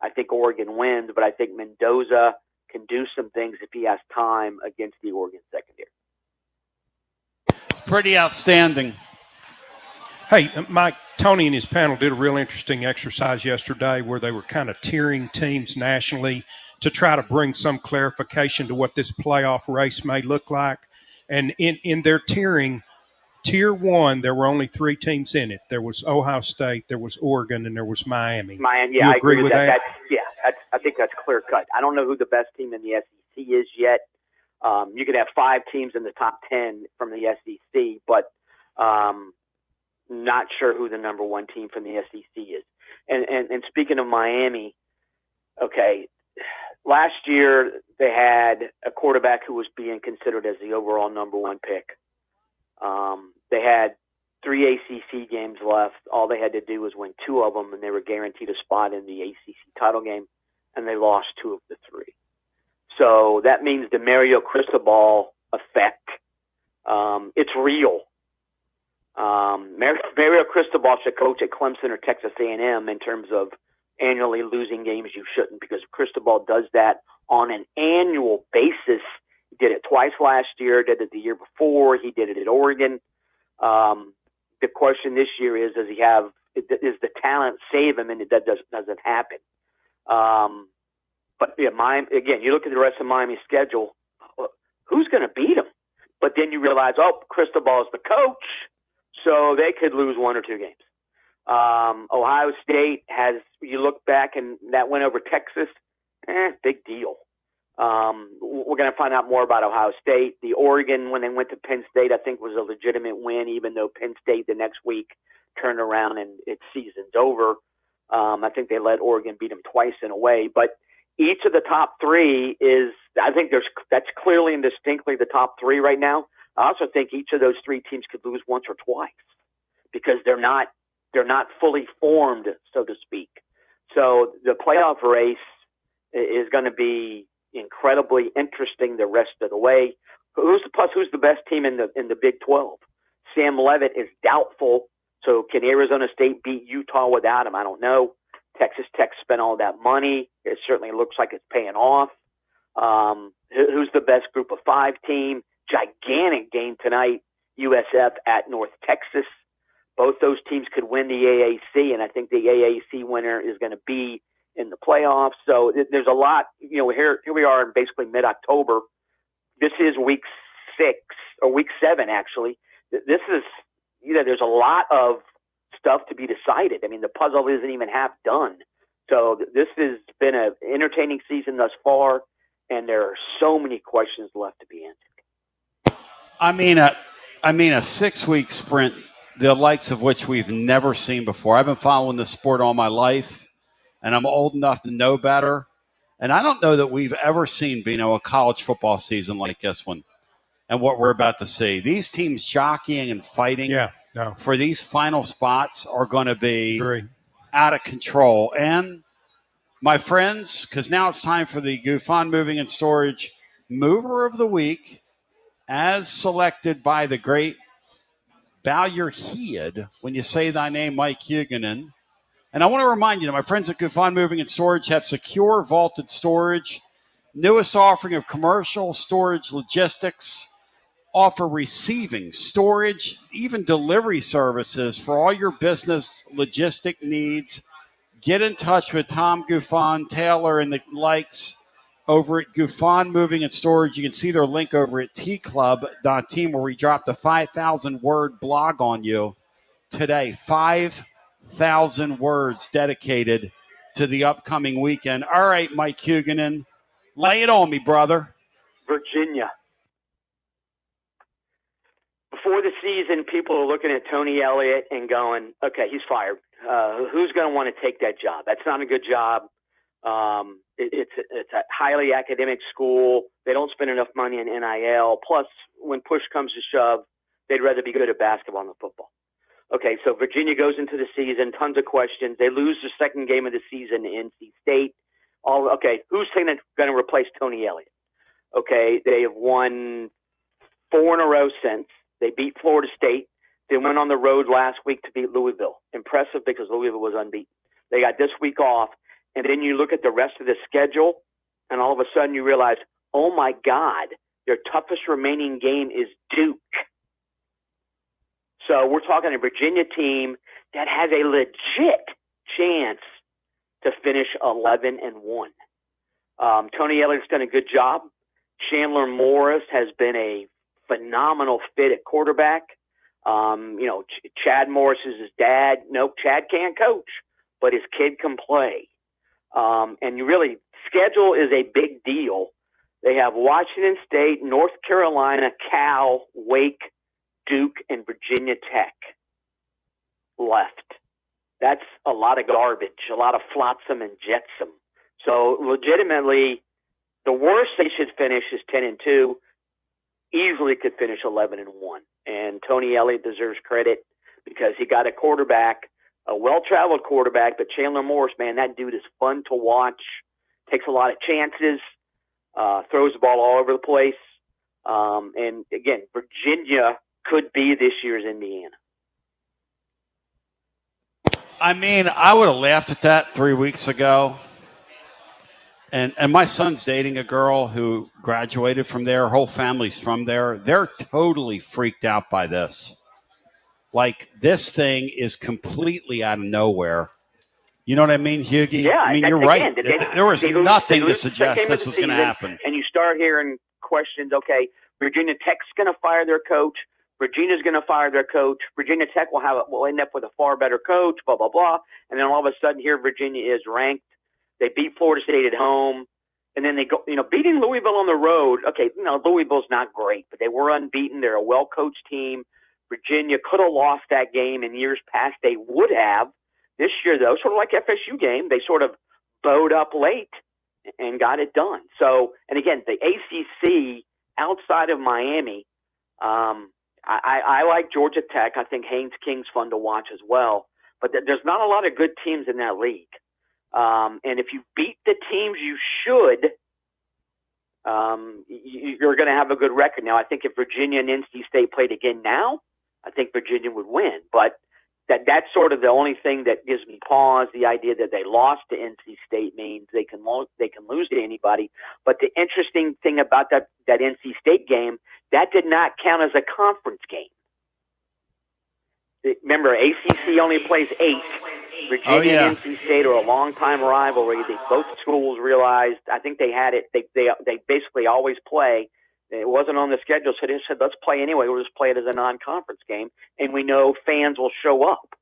S16: I think Oregon wins, but I think Mendoza can do some things if he has time against the Oregon secondary.
S10: It's pretty outstanding.
S3: Hey, Mike, Tony and his panel did a real interesting exercise yesterday where they were kind of tiering teams nationally to try to bring some clarification to what this playoff race may look like. And in their tiering, Tier 1, there were only 3 teams in it. There was Ohio State, there was Oregon, and there was Miami.
S16: Yeah,
S3: you
S16: I
S3: agree with that?
S16: I think that's clear cut. I don't know who the best team in the SEC is yet. You could have 5 teams in the top 10 from the SEC, but not sure who the number 1 team from the SEC is. And speaking of Miami, okay, last year they had a quarterback who was being considered as the overall number 1 pick. They had 3 ACC games left. All they had to do was win 2 of them, and they were guaranteed a spot in the ACC title game, and they lost 2 of the 3. So that means the Mario Cristobal effect, it's real. Mario Cristobal should coach at Clemson or Texas A&M in terms of annually losing games you shouldn't, because Cristobal does that on an annual basis. He did it twice last year, did it the year before, he did it at Oregon. The question this year is, does the talent save him, and that doesn't happen. But yeah, again, you look at the rest of Miami's schedule, who's going to beat them? But then you realize, Cristobal is the coach, so they could lose 1 or 2 games. Ohio State you look back and that win over Texas, big deal. We're going to find out more about Ohio State. The Oregon, when they went to Penn State, I think was a legitimate win, even though Penn State the next week turned around and its season's over. I think they let Oregon beat them twice in a way. But each of the top 3 that's clearly and distinctly the top 3 right now. I also think each of those 3 teams could lose once or twice because they're not fully formed, so to speak. So the playoff race is going to be incredibly interesting the rest of the way. Who's the best team in the Big 12? Sam Leavitt is doubtful. So can Arizona State beat Utah without him? I don't know. Texas Tech spent all that money. It certainly looks like it's paying off. Who's the best Group of 5 team? Gigantic game tonight, USF at North Texas. Both those teams could win the AAC, and I think the AAC winner is going to be in the playoffs. So there's a lot. Here we are in basically mid-October. This is week 6 or week 7, actually. This is there's a lot of stuff to be decided. I mean, the puzzle isn't even half done. So this has been an entertaining season thus far, and there are so many questions left to be answered.
S10: I mean a 6-week sprint, the likes of which we've never seen before. I've been following this sport all my life, and I'm old enough to know better. And I don't know that we've ever seen, a college football season like this one and what we're about to see. These teams jockeying and fighting for these final spots are going to be out of control. And my friends, because now it's time for the Gufon Moving and Storage Mover of the Week, as selected by the great Balyer Head, when you say thy name, Mike Huguenin. And I want to remind you that my friends at Gufon Moving and Storage have secure vaulted storage, newest offering of commercial storage logistics, offer receiving, storage, even delivery services for all your business logistic needs. Get in touch with Tom Gufon, Taylor, and the likes over at Gufon Moving and Storage. You can see their link over at tclub.team, where we dropped a 5,000-word blog on you today. 5,000 words dedicated to the upcoming weekend. All right, Mike Huguenin, lay it on me, brother.
S16: Virginia. before the season, people are looking at Tony Elliott and going, okay, he's fired. Who's going to want to take that job? That's not a good job. It's a highly academic school. They don't spend enough money in NIL. Plus, when push comes to shove, they'd rather be good at basketball than football. Okay, so Virginia goes into the season, tons of questions. They lose the second game of the season to NC State. Who's going to replace Tony Elliott? Okay, they have won 4 in a row since. They beat Florida State. They went on the road last week to beat Louisville. Impressive because Louisville was unbeaten. They got this week off, and then you look at the rest of the schedule, and all of a sudden you realize, oh my God, their toughest remaining game is Duke. So we're talking a Virginia team that has a legit chance to finish 11-1. Tony Elliott's done a good job. Chandler Morris has been a phenomenal fit at quarterback. Chad Morris is his dad. Nope, Chad can't coach, but his kid can play. And schedule is a big deal. They have Washington State, North Carolina, Cal, Wake, Duke, and Virginia Tech left. That's a lot of garbage, a lot of flotsam and jetsam. So legitimately, the worst they should finish is 10-2. Easily could finish 11-1. And Tony Elliott deserves credit because he got a quarterback, a well-traveled quarterback, but Chandler Morris, man, that dude is fun to watch, takes a lot of chances, throws the ball all over the place. And again, Virginia could be this year's Indiana.
S10: I mean, I would have laughed at that 3 weeks ago. And my son's dating a girl who graduated from there. Her whole family's from there. They're totally freaked out by this. Like, this thing is completely out of nowhere. You know what I mean, Hughie?
S16: Yeah,
S10: I mean, you're right. There was nothing to suggest this was going to happen.
S16: And you start hearing questions, okay, Virginia Tech's going to fire their coach. Virginia's going to fire their coach. Virginia Tech will end up with a far better coach, blah, blah, blah. And then all of a sudden here Virginia is ranked. They beat Florida State at home. And then they go, beating Louisville on the road. Okay, Louisville's not great, but they were unbeaten. They're a well-coached team. Virginia could have lost that game in years past. They would have. This year, though, sort of like FSU game, they sort of bowed up late and got it done. So, and again, the ACC outside of Miami, I like Georgia Tech. I think Haynes King's fun to watch as well. But there's not a lot of good teams in that league. And if you beat the teams you should, you're going to have a good record. Now, I think if Virginia and NC State played again now, I think Virginia would win. But that's sort of the only thing that gives me pause. The idea that they lost to NC State means they can lose to anybody. But the interesting thing about that NC State game, that did not count as a conference game. Remember, ACC only plays 8. Virginia and NC State are a long-time rivalry. Both schools realized, I think they had it, they basically always play. It wasn't on the schedule, so they said, let's play anyway. We'll just play it as a non-conference game, and we know fans will show up.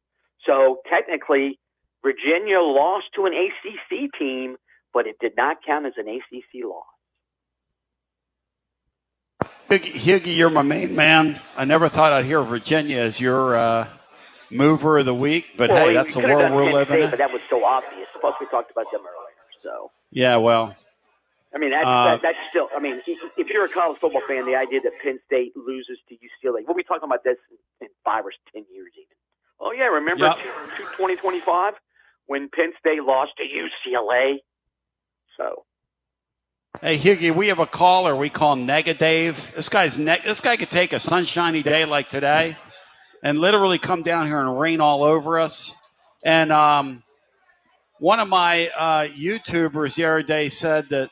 S16: So technically, Virginia lost to an ACC team, but it did not count as an ACC loss.
S10: Hughie, you're my main man. I never thought I'd hear Virginia as your mover of the week, but hey, that's the world we're living in.
S16: But that was so obvious. Plus, we talked about them earlier. So
S10: yeah, well,
S16: I mean, that's still. I mean, if you're a college football fan, the idea that Penn State loses to UCLA, we'll be talking about this in 5 or 10 years, even. Oh yeah, remember 2025 when Penn State lost to UCLA? So.
S10: Hey, Hughie, we have a caller we call Nega Dave. This guy could take a sunshiny day like today and literally come down here and rain all over us. And one of my YouTubers the other day said that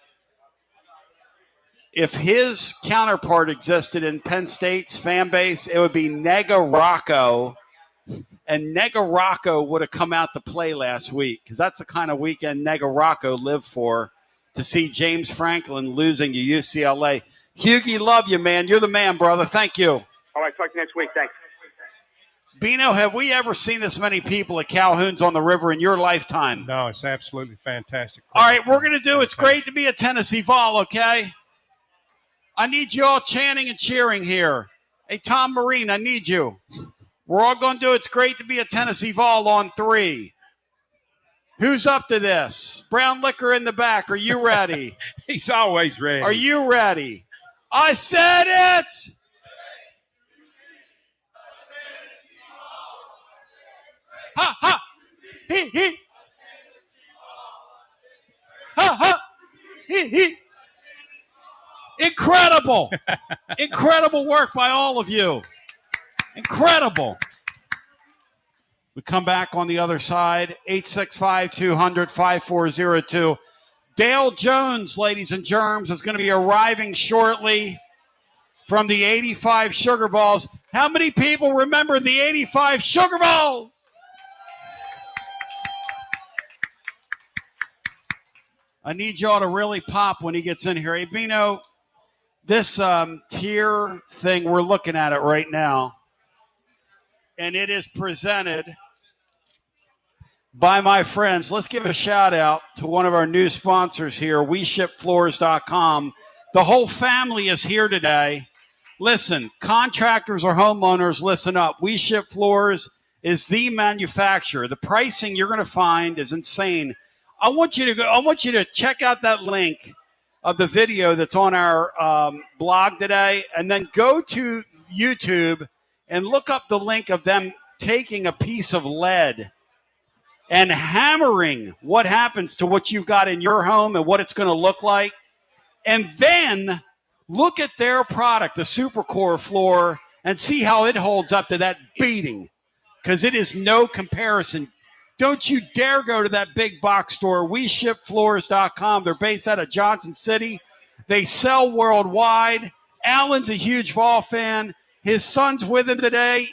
S10: if his counterpart existed in Penn State's fan base, it would be Nega Rocco. And Nega Rocco would have come out to play last week because that's the kind of weekend Nega Rocco lived for. To see James Franklin losing to UCLA. Hughie, love you, man. You're the man, brother. Thank you.
S16: All right, talk to you next week. Thanks.
S10: Bino, have we ever seen this many people at Calhoun's on the River in your lifetime?
S3: No, it's absolutely fantastic.
S10: All right, we're going to do It's Great to Be a Tennessee Vol, okay? I need you all chanting and cheering here.
S12: Hey, Tom Marine, I need you. We're all going to do It's Great to Be a Tennessee Vol on 3. Who's up to this? Brown Liquor in the back. Are you ready?
S3: He's always ready.
S12: Are you ready? I said it's... Ha, ha. He. Ha, ha. He. Incredible. Incredible work by all of you. Incredible. We come back on the other side, 865-200-5402. Dale Jones, ladies and germs, is going to be arriving shortly from the 85 Sugar Balls. How many people remember the 85 Sugar Balls? I need y'all to really pop when he gets in here. Hey, Bino, this tier thing, we're looking at it right now, and it is presented by my friends. Let's give a shout out to one of our new sponsors here, WeShipFloors.com. The whole family is here today. Listen, contractors or homeowners, listen up. We Ship Floors is the manufacturer. The pricing you're going to find is insane. I want you to check out that link of the video that's on our blog today, and then go to YouTube and look up the link of them taking a piece of lead and hammering what happens to what you've got in your home and what it's going to look like. And then look at their product, the Supercore floor, and see how it holds up to that beating, because it is no comparison. Don't you dare go to that big box store, WeShipFloors.com. They're based out of Johnson City. They sell worldwide. Alan's a huge Vol fan. His son's with him today.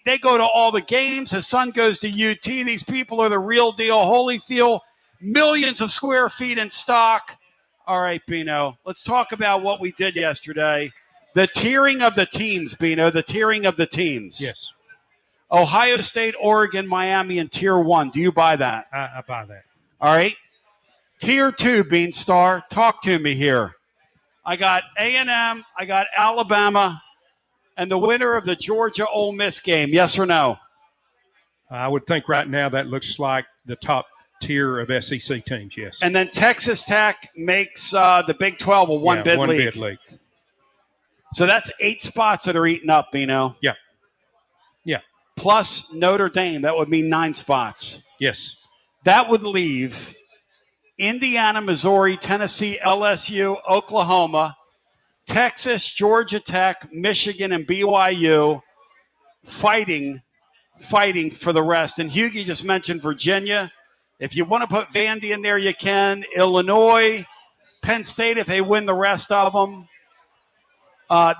S12: They go to all the games. His son goes to UT. These people are the real deal. Holyfield, millions of square feet in stock. All right, Bino, let's talk about what we did yesterday. The tiering of the teams, Bino, the tiering of the teams.
S3: Yes.
S12: Ohio State, Oregon, Miami in Tier 1. Do you buy that?
S3: I buy that.
S12: All right. Tier 2, Beanstar, talk to me here. I got A&M, I got Alabama, and the winner of the Georgia-Ole Miss game, yes or no?
S3: I would think right now that looks like the top tier of SEC teams, yes.
S12: And then Texas Tech makes the Big 12 a one-bid league. So that's 8 spots that are eaten up, Bino.
S3: Yeah. Yeah.
S12: Plus Notre Dame, that would mean 9 spots.
S3: Yes.
S12: That would leave Indiana, Missouri, Tennessee, LSU, Oklahoma, Texas, Georgia Tech, Michigan, and BYU fighting for the rest. And Hughie just mentioned Virginia. If you want to put Vandy in there, you can. Illinois, Penn State, if they win the rest of them.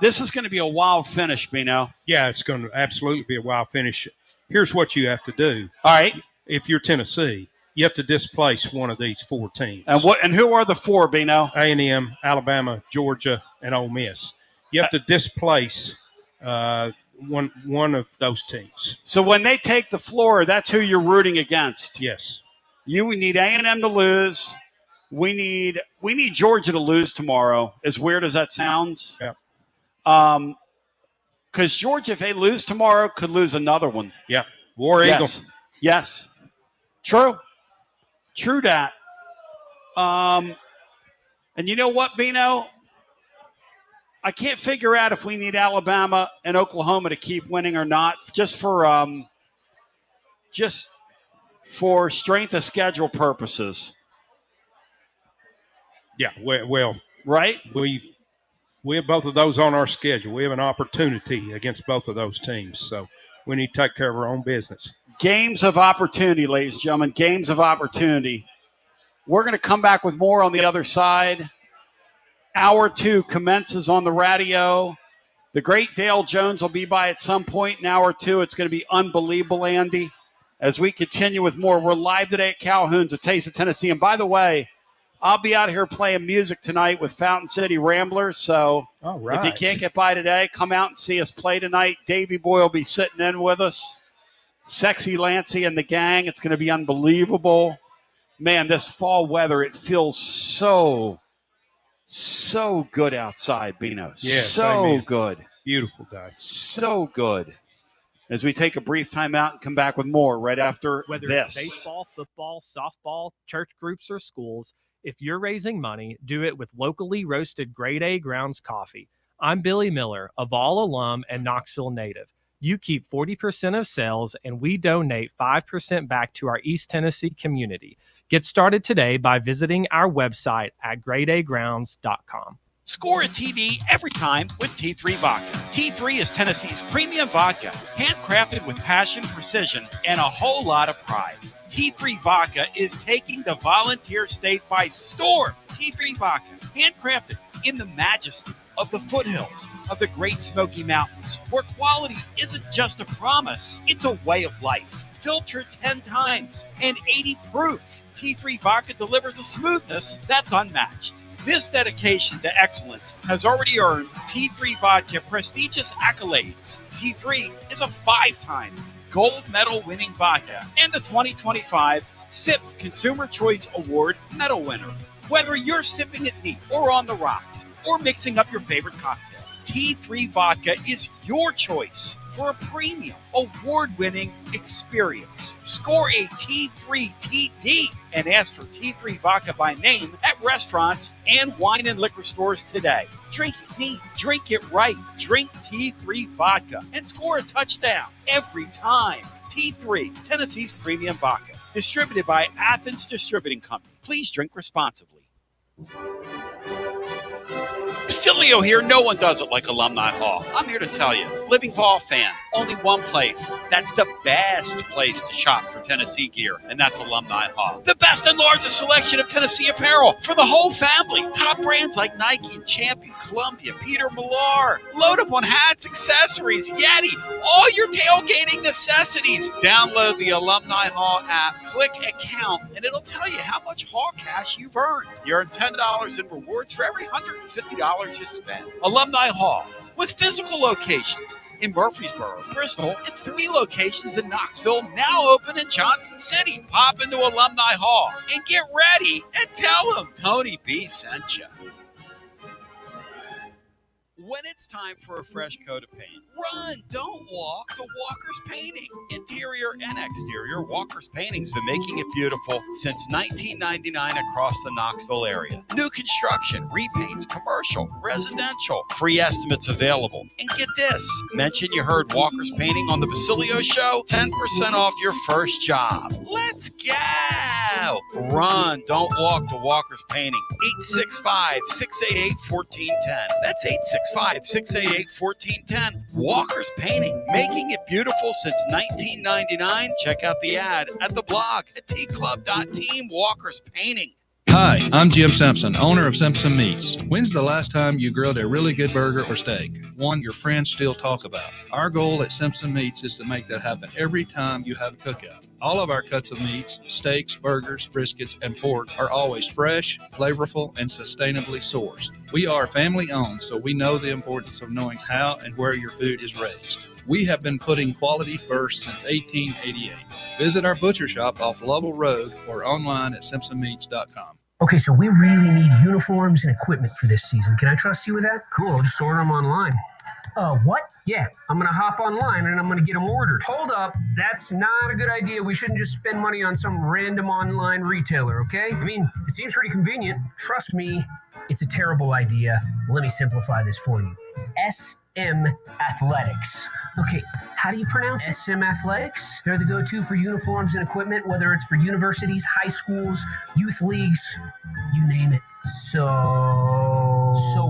S12: This is going to be a wild finish, Bino.
S3: Yeah, it's going to absolutely be a wild finish. Here's what you have to do.
S12: All right.
S3: If you're Tennessee, you have to displace one of these 4 teams.
S12: And who are the 4, Bino?
S3: A&M, Alabama, Georgia, and Ole Miss. You have to displace one of those teams.
S12: So when they take the floor, that's who you're rooting against.
S3: Yes.
S12: We need A&M to lose. We need Georgia to lose tomorrow, as weird as that sounds.
S3: Yeah.
S12: Because Georgia, if they lose tomorrow, could lose another one.
S3: Yeah. War Eagle.
S12: Yes. True that. And you know what, Bino? I can't figure out if we need Alabama and Oklahoma to keep winning or not, just for strength of schedule purposes.
S3: Yeah, well,
S12: right?
S3: We have both of those on our schedule. We have an opportunity against both of those teams, so we need to take care of our own business.
S12: Games of opportunity, ladies and gentlemen, games of opportunity. We're going to come back with more on the other side. Hour 2 commences on the radio. The great Dale Jones will be by at some point in hour 2. It's going to be unbelievable, Andy, as we continue with more. We're live today at Calhoun's, a Taste of Tennessee. And by the way, I'll be out here playing music tonight with Fountain City Ramblers. So if you can't get by today, come out and see us play tonight. Davey Boy will be sitting in with us. Sexy Lancy and the gang. It's going to be unbelievable. Man, this fall weather, it feels so good outside, Bino.
S3: Yes,
S12: so
S3: amen.
S12: good.
S3: Beautiful day.
S12: So good. As we take a brief time out and come back with more right after
S11: Whether
S12: this.
S11: it's baseball, football, softball, church groups, or schools, if you're raising money, do it with locally roasted grade A grounds coffee. I'm Billy Miller, a Vol alum and Knoxville native. You keep 40% of sales, and we donate 5% back to our East Tennessee community. Get started today by visiting our website at gradeagrounds.com.
S12: Score a TD every time with T3 Vodka. T3 is Tennessee's premium vodka, handcrafted with passion, precision, and a whole lot of pride. T3 Vodka is taking the Volunteer State by storm. T3 Vodka, handcrafted in the majesty of the foothills of the Great Smoky Mountains, where quality isn't just a promise, it's a way of life. Filtered 10 times and 80 proof. T3 Vodka delivers a smoothness that's unmatched. This dedication to excellence has already earned T3 Vodka prestigious accolades. T3 is a 5-time gold medal winning vodka and the 2025 SIPS Consumer Choice Award medal winner. Whether you're sipping it neat or on the rocks or mixing up your favorite cocktail, T3 Vodka is your choice for a premium, award-winning experience. Score a T3 TD and ask for T3 Vodka by name at restaurants and wine and liquor stores today. Drink it neat, drink it right, drink T3 Vodka and score a touchdown every time. T3, Tennessee's premium vodka. Distributed by Athens Distributing Company. Please drink responsibly. Basilio here. No one does it like Alumni Hall. I'm here to tell you, living Vol fan, only one place. That's the best place to shop for Tennessee gear, and that's Alumni Hall. The best and largest selection of Tennessee apparel for the whole family. Top brands like Nike, Champion, Columbia, Peter Millar. Load up on hats, accessories, Yeti, all your tailgating necessities. Download the Alumni Hall app, click account, and it'll tell you how much Hall cash you've earned. You earn $10 in rewards for every $150 you spend. Alumni Hall, with physical locations in Murfreesboro, Bristol, and 3 locations in Knoxville, now open in Johnson City. Pop into Alumni Hall and get ready and tell them Tony B sent you. When it's time for a fresh coat of paint, run, don't walk to Walker's Painting. Interior and exterior, Walker's Painting's been making it beautiful since 1999 across the Knoxville area. New construction, repaints, commercial, residential, free estimates available. And get this, mention you heard Walker's Painting on the Basilio Show, 10% off your first job. Let's go! Run, don't walk to Walker's Painting. 865-688-1410. That's 865-688-1410. Walker's Painting, making it beautiful since 1999. Check out the ad at the blog at tclub.team. Walker's Painting.
S17: Hi, I'm Jim Simpson, owner of Simpson Meats. When's the last time you grilled a really good burger or steak? One your friends still talk about. Our goal at Simpson Meats is to make that happen every time you have a cookout. All of our cuts of meats, steaks, burgers, briskets, and pork are always fresh, flavorful, and sustainably sourced. We are family owned, so we know the importance of knowing how and where your food is raised. We have been putting quality first since 1888. Visit our butcher shop off Lovell Road or online at simpsonmeats.com.
S18: Okay, so we really need uniforms and equipment for this season. Can I trust you with that? Cool, I'll just order them online. What? Yeah, I'm going to hop online and I'm going to get them ordered. Hold up, that's not a good idea. We shouldn't just spend money on some random online retailer, okay? I mean, it seems pretty convenient. Trust me, it's a terrible idea. Let me simplify this for you. SM Athletics. Okay, how do you pronounce it? SM Athletics? They're the go-to for uniforms and equipment, whether it's for universities, high schools, youth leagues, you name it. So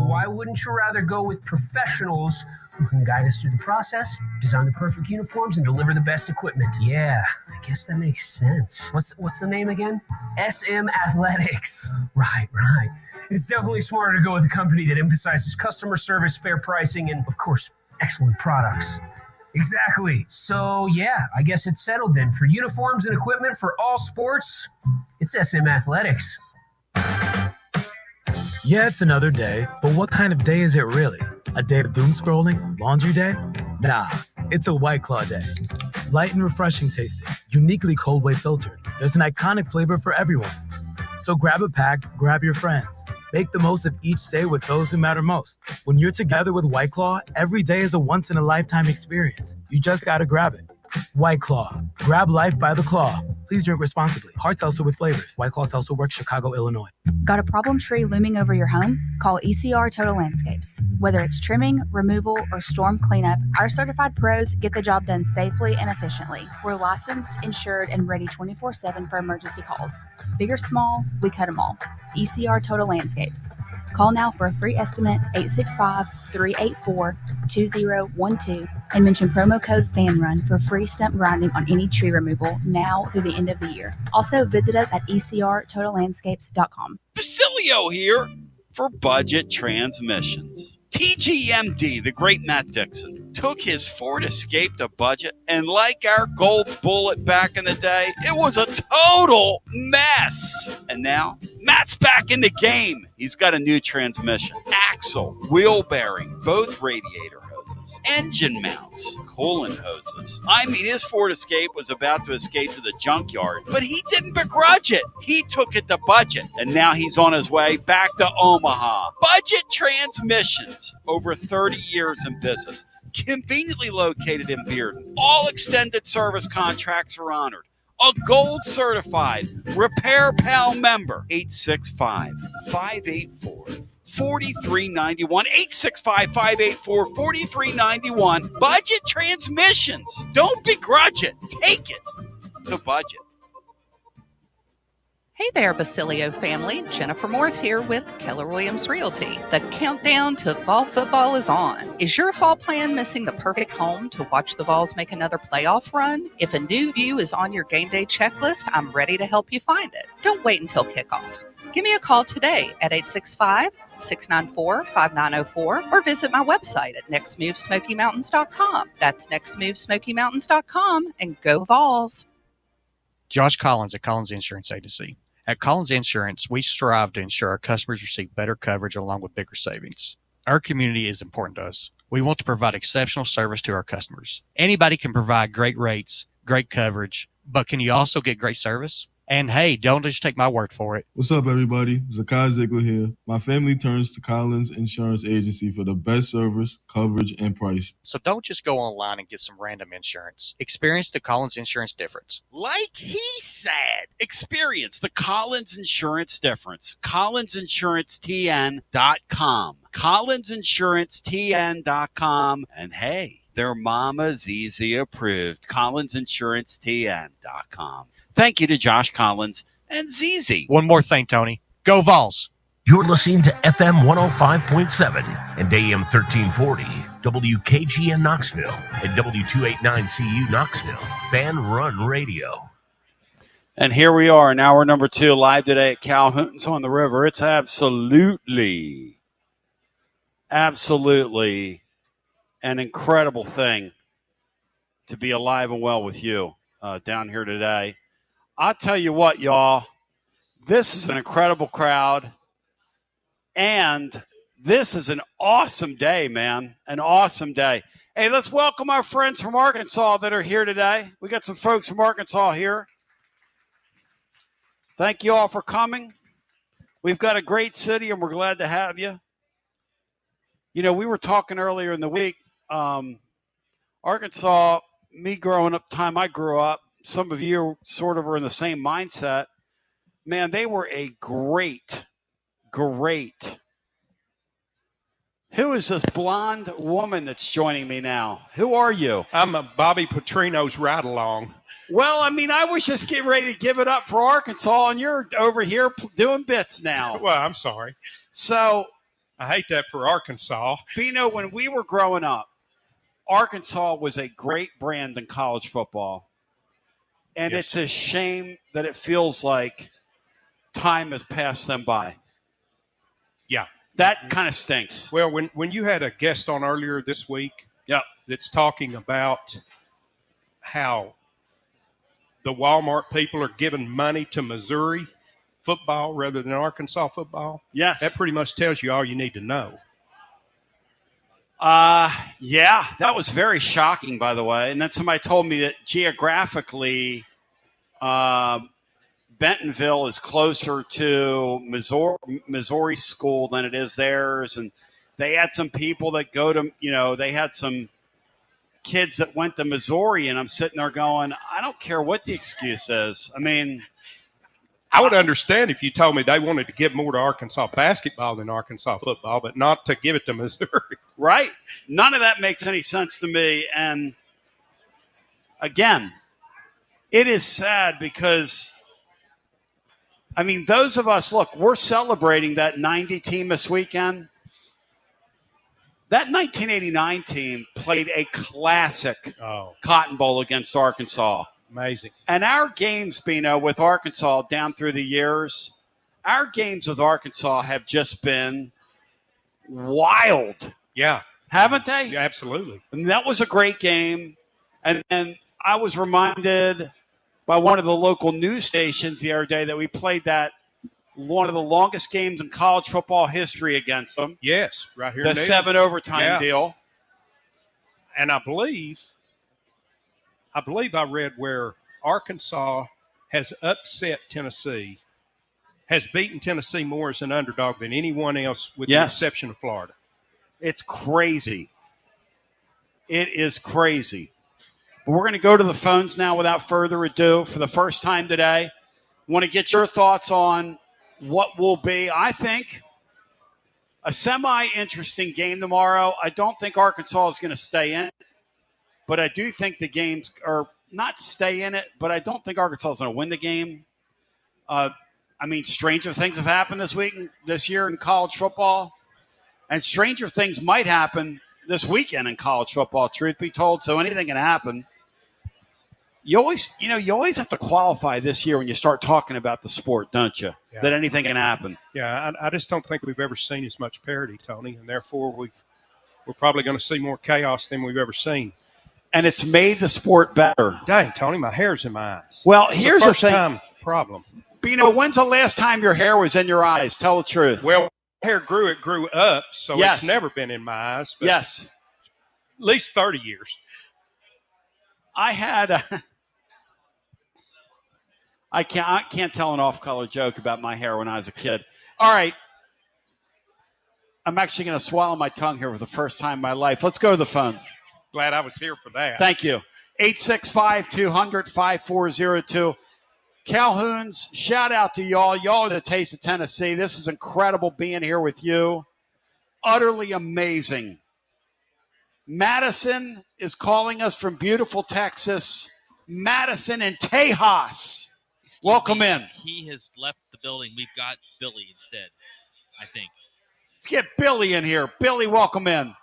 S18: why wouldn't you rather go with professionals who can guide us through the process, design the perfect uniforms, and deliver the best equipment? Yeah, I guess that makes sense. What's the name again? SM Athletics. Right. It's definitely smarter to go with a company that emphasizes customer service, fair pricing, and, of course, excellent products. Exactly. So, yeah, I guess it's settled then. For uniforms and equipment for all sports, it's SM Athletics.
S5: Yeah, it's another day, but what kind of day is it really? A day of doom scrolling? Laundry day? Nah, it's a White Claw day. Light and refreshing tasting, uniquely cold wave filtered. There's an iconic flavor for everyone. So grab a pack, grab your friends. Make the most of each day with those who matter most. When you're together with White Claw, every day is a once-in-a-lifetime experience. You just gotta grab it. White Claw. Grab life by the claw. Please drink responsibly. Hard seltzer with flavors. White Claw Seltzer Works, Chicago, Illinois.
S19: Got a problem tree looming over your home? Call ECR Total Landscapes. Whether it's trimming, removal, or storm cleanup, our certified pros get the job done safely and efficiently. We're licensed, insured, and ready 24/7 for emergency calls. Big or small, we cut them all. ECR Total Landscapes. Call now for a free estimate, 865-384-2012, and mention promo code FANRUN for free stump grinding on any tree removal now through the end of the year. Also, visit us at ecrtotallandscapes.com.
S12: Basilio here for Budget Transmissions. TGMD, the great Matt Dixon, took his Ford Escape to budget, and like our gold bullet back in the day, it was a total mess. And now, Matt's back in the game. He's got a new transmission, axle, wheel bearing, both radiator hoses, engine mounts, coolant hoses. I mean, his Ford Escape was about to escape to the junkyard, but he didn't begrudge it. He took it to budget, and now he's on his way back to Omaha. Budget Transmissions, over 30 years in business, conveniently located in Bearden. All extended service contracts are honored. A gold certified Repair Pal member. 865-584-4391. 865-584-4391. Budget Transmissions. Don't begrudge it. Take it to budget.
S20: Hey there, Basilio family. Jennifer Morris here with Keller Williams Realty. The countdown to fall football is on. Is your fall plan missing the perfect home to watch the Vols make another playoff run? If a new view is on your game day checklist, I'm ready to help you find it. Don't wait until kickoff. Give me a call today at 865-694-5904 or visit my website at nextmovesmokymountains.com. That's nextmovesmokymountains.com, and go Vols.
S21: Josh Collins at Collins Insurance Agency. At Collins Insurance, we strive to ensure our customers receive better coverage along with bigger savings. Our community is important to us. We want to provide exceptional service to our customers. Anybody can provide great rates, great coverage, but can you also get great service? And hey, don't just take my word for it.
S22: What's up, everybody? Zakai Ziegler here. My family turns to Collins Insurance Agency for the best service, coverage, and price.
S21: So don't just go online and get some random insurance. Experience the Collins Insurance difference.
S12: Like he said, experience the Collins Insurance difference. CollinsInsuranceTN.com. CollinsInsuranceTN.com. And hey, their Mama Zizi approved. CollinsInsuranceTN.com. Thank you to Josh Collins and Zizi.
S21: One more thing, Tony. Go Vols.
S9: You're listening to FM 105.7 and AM 1340, WKGN Knoxville, and W289CU Knoxville, Fan Run Radio.
S12: And here we are in hour number 2, live today at Calhoun's on the River. It's absolutely an incredible thing to be alive and well with you down here today. I'll tell you what, y'all, this is an incredible crowd, and this is an awesome day, man, an awesome day. Hey, let's welcome our friends from Arkansas that are here today. We got some folks from Arkansas here. Thank you all for coming. We've got a great city, and we're glad to have you. You know, we were talking earlier in the week, Arkansas, me growing up, time I grew up, some of you sort of are in the same mindset. Man, they were a great. Who is this blonde woman that's joining me now? Who are you?
S3: I'm a Bobby Petrino's ride-along.
S12: Well, I mean, I was just getting ready to give it up for Arkansas, and you're over here doing bits now.
S3: Well, I'm sorry.
S12: So
S3: I hate that for Arkansas.
S12: But, you know, when we were growing up, Arkansas was a great brand in college football. And yes, it's a shame that it feels like time has passed them by.
S3: Yeah.
S12: That kind of stinks.
S3: Well, when you had a guest on earlier this week that's talking about how the Walmart people are giving money to Missouri football rather than Arkansas football.
S12: Yes.
S3: That pretty much tells you all you need to know.
S12: Yeah, that was very shocking, by the way. And then somebody told me that geographically,
S10: Bentonville is closer to Missouri school than it is theirs. And they had some people that go to, they had some kids that went to Missouri, and I'm sitting there going, I don't care what the excuse is. I mean,
S3: I would understand if you told me they wanted to give more to Arkansas basketball than Arkansas football, but not to give it to Missouri.
S10: Right? None of that makes any sense to me. And again, it is sad because, I mean, those of us, look, we're celebrating that 90 team this weekend. That 1989 team played a classic Cotton Bowl against Arkansas.
S3: Amazing.
S10: And our games, Bino, with Arkansas down through the years, our games with Arkansas have just been wild.
S3: Yeah.
S10: Haven't they?
S3: Yeah, absolutely.
S10: And that was a great game. And I was reminded by one of the local news stations the other day that we played that one of the longest games in college football history against them.
S3: Yes, right here.
S10: The 7 overtime deal.
S3: And I believe I read where Arkansas has upset Tennessee, has beaten Tennessee more as an underdog than anyone else with the exception of Florida.
S10: It's crazy. It is crazy. But we're going to go to the phones now without further ado. For the first time today, I want to get your thoughts on what will be, I think, a semi-interesting game tomorrow. I don't think Arkansas is going to stay in it, but I do think the games are not stay in it, but I don't think Arkansas is going to win the game. I mean, stranger things have happened this year in college football, and stranger things might happen this weekend in college football, truth be told, so anything can happen. You always have to qualify this year when you start talking about the sport, don't you?
S3: Yeah.
S10: That anything can happen.
S3: Yeah, I just don't think we've ever seen as much parity, Tony, and therefore we're probably going to see more chaos than we've ever seen.
S10: And it's made the sport better.
S3: Dang, Tony, my hair's in my eyes.
S10: Well,
S3: It's
S10: here's
S3: a
S10: the
S3: first
S10: thing.
S3: time problem.
S10: Bino, when's the last time your hair was in your eyes? Tell the truth.
S3: Well, hair it grew up, so
S10: Yes.
S3: it's never been in my eyes. But
S10: yes.
S3: At least 30 years.
S10: I had I can't tell an off-color joke about my hair when I was a kid. All right. I'm actually going to swallow my tongue here for the first time in my life. Let's go to the phones.
S3: Glad I was here for that.
S10: Thank you. 865-200-5402. Calhoun's, shout out to y'all. Y'all are the taste of Tennessee. This is incredible being here with you. Utterly amazing. Madison is calling us from beautiful Texas. Madison and Tejas. Welcome in.
S1: He has left the building. We've got Billy instead, I think.
S10: Let's get Billy in here. Billy, welcome in.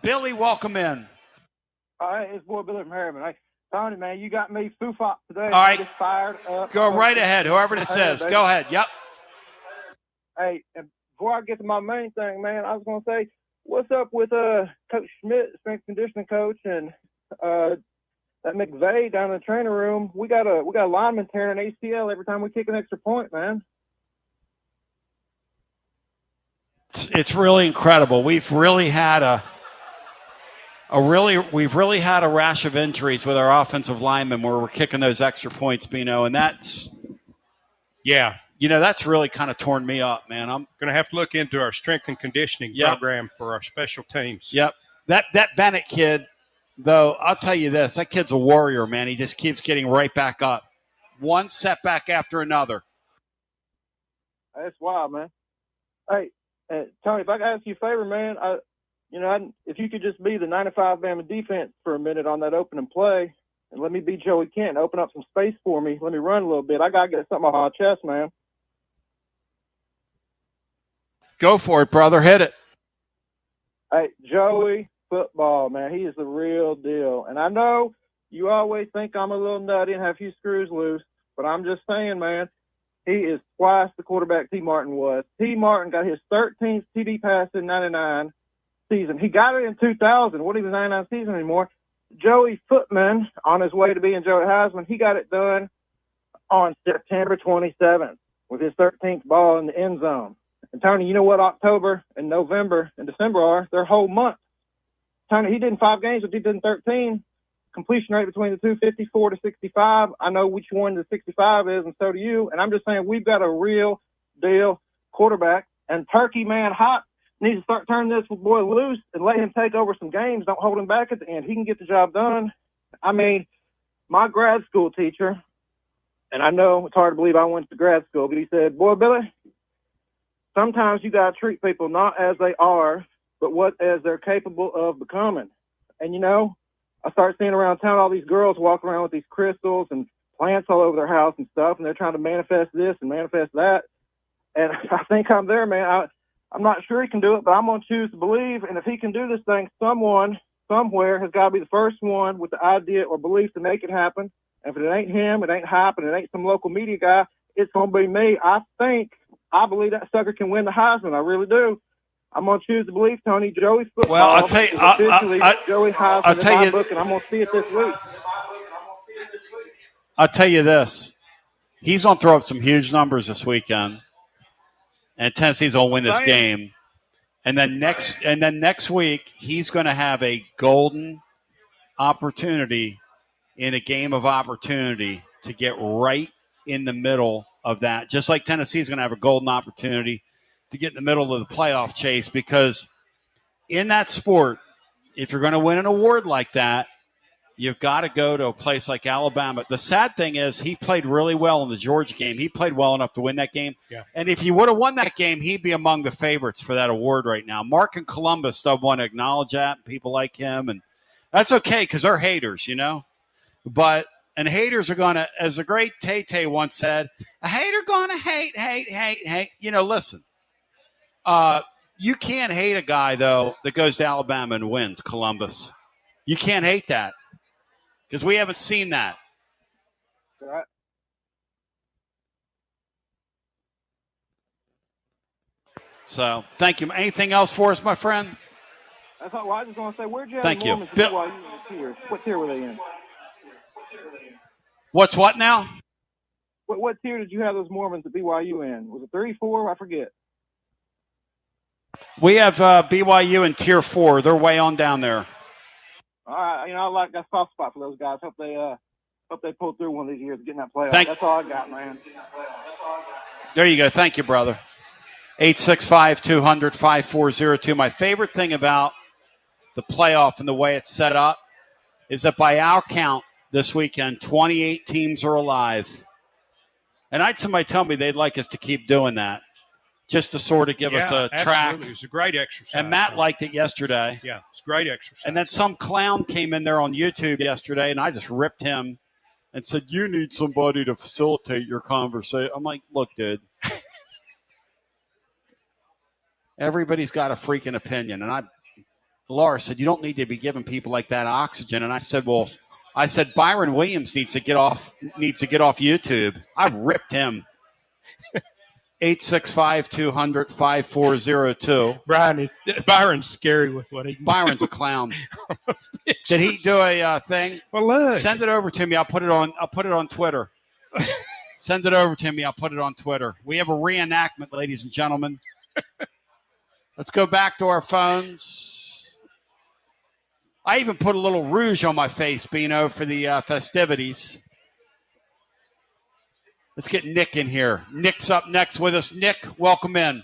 S10: Billy, welcome in.
S4: All right, it's boy Billy from Harriman. Hey, Tony, man, you got me foo-fop today.
S10: All right.
S4: Just fired up.
S10: Go right ahead, whoever it says.
S4: Baby.
S10: Go ahead. Yep.
S4: Hey, and before I get to my main thing, man, I was going to say, what's up with Coach Schmidt, strength conditioning coach, and that McVay down in the training room? We got a lineman tearing an ACL every time we kick an extra point, man.
S10: It's really incredible. We've really had a rash of injuries with our offensive linemen where we're kicking those extra points, Bino, and that's that's really kind of torn me up, man. I'm
S3: going to have to look into our strength and conditioning program for our special teams.
S10: Yep. That Bennett kid, though, I'll tell you this, that kid's a warrior, man. He just keeps getting right back up. One setback after another.
S4: That's wild, man. Hey, Tony, if I could ask you a favor, man, if you could just be the 95 Bama defense for a minute on that opening play and let me be Joey Kent, open up some space for me, let me run a little bit. I got to get something off my chest, man.
S10: Go for it, brother. Hit it.
S4: Hey, Joey football, man, he is the real deal. And I know you always think I'm a little nutty and have a few screws loose, but I'm just saying, man, he is twice the quarterback T. Martin was. T. Martin got his 13th TD pass in 99 season. He got it in 2000. What even 99 season anymore? Joey Footman, on his way to being Joey Heisman, he got it done on September 27th with his 13th ball in the end zone. And Tony, you know what October and November and December are? They're whole months. Tony, he did in 5 games, but he did in 13. completion rate between the two, 54 to 65. I know which one the 65 is, and so do you. And I'm just saying we've got a real deal quarterback. And Turkey, man, Hot needs to start turning this boy loose and let him take over some games. Don't hold him back at the end. He can get the job done. I mean, my grad school teacher, and I know it's hard to believe I went to grad school, but he said, boy, Billy, sometimes you got to treat people not as they are, but as they're capable of becoming. And, you know, I start seeing around town all these girls walking around with these crystals and plants all over their house and stuff, and they're trying to manifest this and manifest that. And I think I'm there, man. I'm not sure he can do it, but I'm going to choose to believe. And if he can do this thing, someone somewhere has got to be the first one with the idea or belief to make it happen. And if it ain't him, it ain't hype, and it ain't some local media guy, it's going to be me. I believe that sucker can win the Heisman. I really do. I'm going to choose to believe, Tony. Joey's football.
S10: Well, I'll tell you,
S4: officially Joey Heisman
S10: I'll
S4: in
S10: tell
S4: my
S10: you,
S4: book, and I'm going to see it this week.
S10: I'll tell you this. He's going to throw up some huge numbers this weekend, and Tennessee's going to win this game. And then next week, he's going to have a golden opportunity in a game of opportunity to get right in the middle of that. Just like Tennessee's going to have a golden opportunity to get in the middle of the playoff chase, because in that sport, if you're going to win an award like that, you've got to go to a place like Alabama. The sad thing is he played really well in the Georgia game. He played well enough to win that game.
S3: Yeah.
S10: And if he would have won that game, he'd be among the favorites for that award right now. Mark and Columbus don't want to acknowledge that. People like him, and that's okay because they're haters, you know. And haters are going to, as the great Tay-Tay once said, a hater going to hate. You know, listen. You can't hate a guy, though, that goes to Alabama and wins, Columbus. You can't hate that. Because we haven't seen that.
S4: Right.
S10: So, thank you. Anything else for us, my friend?
S4: That's all. Well, I was just going to say, where'd you have
S10: Thank
S4: the
S10: you.
S4: Mormons in BYU in the tiers? What tier were they in?
S10: What's what now?
S4: What tier did you have those Mormons at BYU in? Was it 3, 4? I forget.
S10: We have BYU in Tier 4. They're way on down there.
S4: All right. You know, I like that soft spot for those guys. Hope they pull through one of these years, getting that playoff. That's all I got, man.
S10: There you go. Thank you, brother. 865-200-5402. My favorite thing about the playoff and the way it's set up is that by our count this weekend, 28 teams are alive. And I had somebody tell me they'd like us to keep doing that just to sort of give us a track.
S3: It was a great exercise.
S10: And Matt liked it yesterday.
S3: Yeah, it's a great exercise.
S10: And then some clown came in there on YouTube yesterday, and I just ripped him and said, you need somebody to facilitate your conversation. I'm like, look, dude. Everybody's got a freaking opinion. And Laura said, you don't need to be giving people like that oxygen. And I said, Byron Williams needs to get off YouTube. I ripped him. 865-200-5402.
S3: Byron's scary with what he can
S10: Byron's
S3: do.
S10: a clown. Did he do a thing?
S3: Well, look.
S10: Send it over to me. I'll put it on Twitter. Send it over to me. I'll put it on Twitter. We have a reenactment, ladies and gentlemen. Let's go back to our phones. I even put a little rouge on my face, Bino, for the festivities. Let's get Nick in here. Nick's up next with us. Nick, welcome in.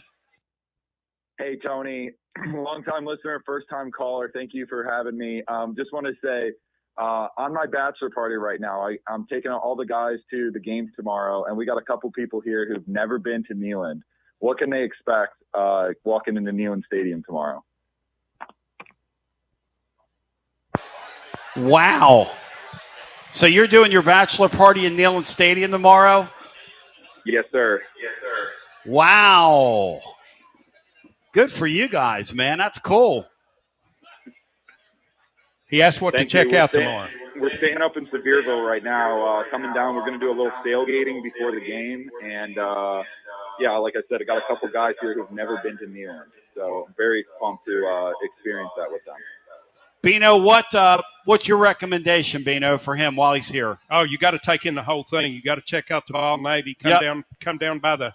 S2: Hey, Tony. Long-time listener, first-time caller. Thank you for having me. Just want to say, on my bachelor party right now, I'm taking all the guys to the games tomorrow, and we got a couple people here who've never been to Neyland. What can they expect walking into Neyland Stadium tomorrow?
S10: Wow. So you're doing your bachelor party in Neyland Stadium tomorrow?
S2: Yes, sir.
S10: Wow. Good for you guys, man. That's cool.
S3: He asked what
S2: Thank
S3: to check
S2: you.
S3: out tomorrow.
S2: We're staying up in Sevierville right now. Coming down, we're going to do a little tailgating before the game. And, like I said, I got a couple guys here who've never been to Neyland. So I'm very pumped to experience that with them.
S10: Bino, what's your recommendation, Bino, for him while he's here?
S3: Oh, you got to take in the whole thing. You got to check out the Vol Navy. Come down by the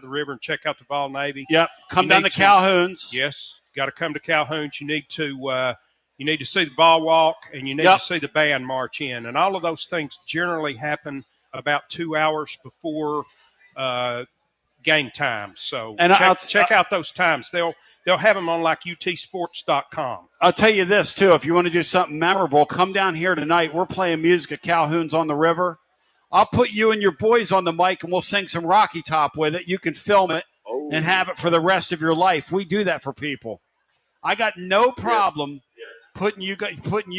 S3: river and check out the Vol Navy.
S10: Yep. Come down to Calhoun's.
S3: Yes. Got to come to Calhoun's. You need to You need to see the ball walk, and you need
S10: Yep.
S3: to see the band march in. And all of those things generally happen about 2 hours before game time. So
S10: And
S3: check out those times. They'll have them on like utsports.com.
S10: I'll tell you this, too. If you want to do something memorable, come down here tonight. We're playing music at Calhoun's on the River. I'll put you and your boys on the mic, and we'll sing some Rocky Top with it. You can film it and have it for the rest of your life. We do that for people. I got no problem putting you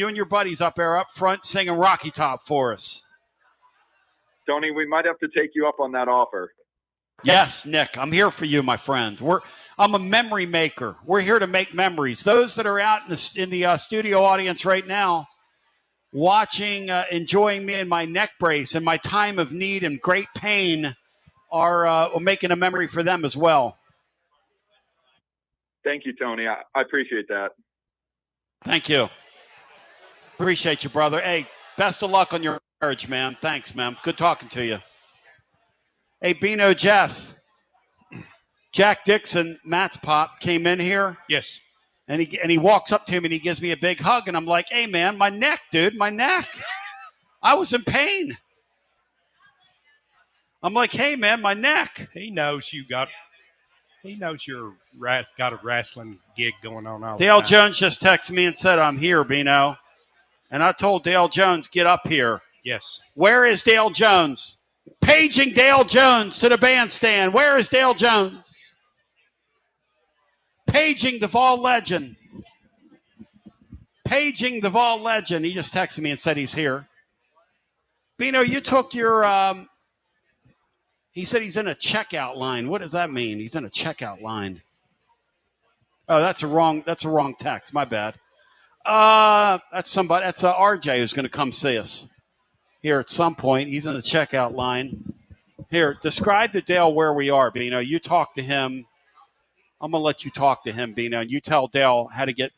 S10: and your buddies up there up front singing Rocky Top for us.
S2: Tony, we might have to take you up on that offer.
S10: Yes, Nick, I'm here for you, my friend. I'm a memory maker. We're here to make memories. Those that are out in the studio audience right now, watching, enjoying me in my neck brace and my time of need and great pain, are making a memory for them as well.
S2: Thank you, Tony. I appreciate that.
S10: Thank you. Appreciate you, brother. Hey, best of luck on your marriage, man. Thanks, man. Good talking to you. Hey, Bino, Jeff. Jack Dixon, Matt's pop, came in here.
S3: Yes.
S10: And he walks up to me and he gives me a big hug. And I'm like, hey, man, my neck, dude, my neck. I was in pain. I'm like, hey, man, my neck.
S3: He knows you're got a wrestling gig going on all
S10: Dale
S3: the time.
S10: Jones just texted me and said, I'm here, Bino. And I told Dale Jones, get up here.
S3: Yes.
S10: Where is Dale Jones? Paging Dale Jones to the bandstand. Where is Dale Jones? Paging the Vol legend. Paging the Vol legend. He just texted me and said he's here. Bino, you took your... he said he's in a checkout line. What does that mean? He's in a checkout line. Oh, that's a wrong text. My bad. That's somebody. That's RJ who's going to come see us here at some point. He's in the checkout line. Here, describe to Dale where we are, Bino. You talk to him. I'm going to let you talk to him, Bino, and you tell Dale how to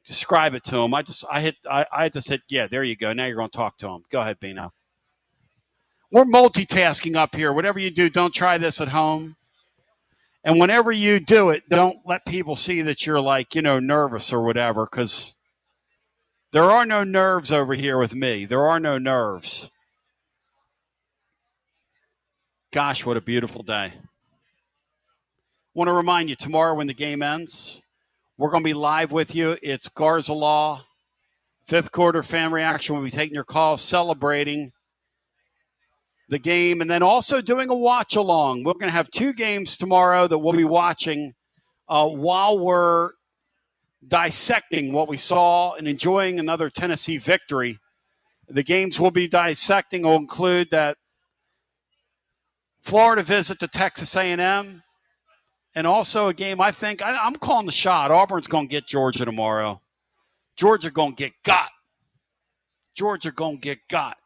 S10: describe it to him. I just hit, yeah, there you go. Now you're going to talk to him. Go ahead, Bino. We're multitasking up here. Whatever you do, don't try this at home. And whenever you do it, don't let people see that you're nervous or whatever, because there are no nerves over here with me. There are no nerves. Gosh, what a beautiful day. Want to remind you, tomorrow when the game ends, we're going to be live with you. It's Garza Law, fifth quarter fan reaction. We'll be taking your calls, celebrating the game, and then also doing a watch along. We're going to have 2 games tomorrow that we'll be watching while we're dissecting what we saw and enjoying another Tennessee victory. The games we'll be dissecting will include that Florida visit to Texas A&M, and also a game I'm calling the shot. Auburn's going to get Georgia tomorrow. Georgia going to get got. Georgia going to get got.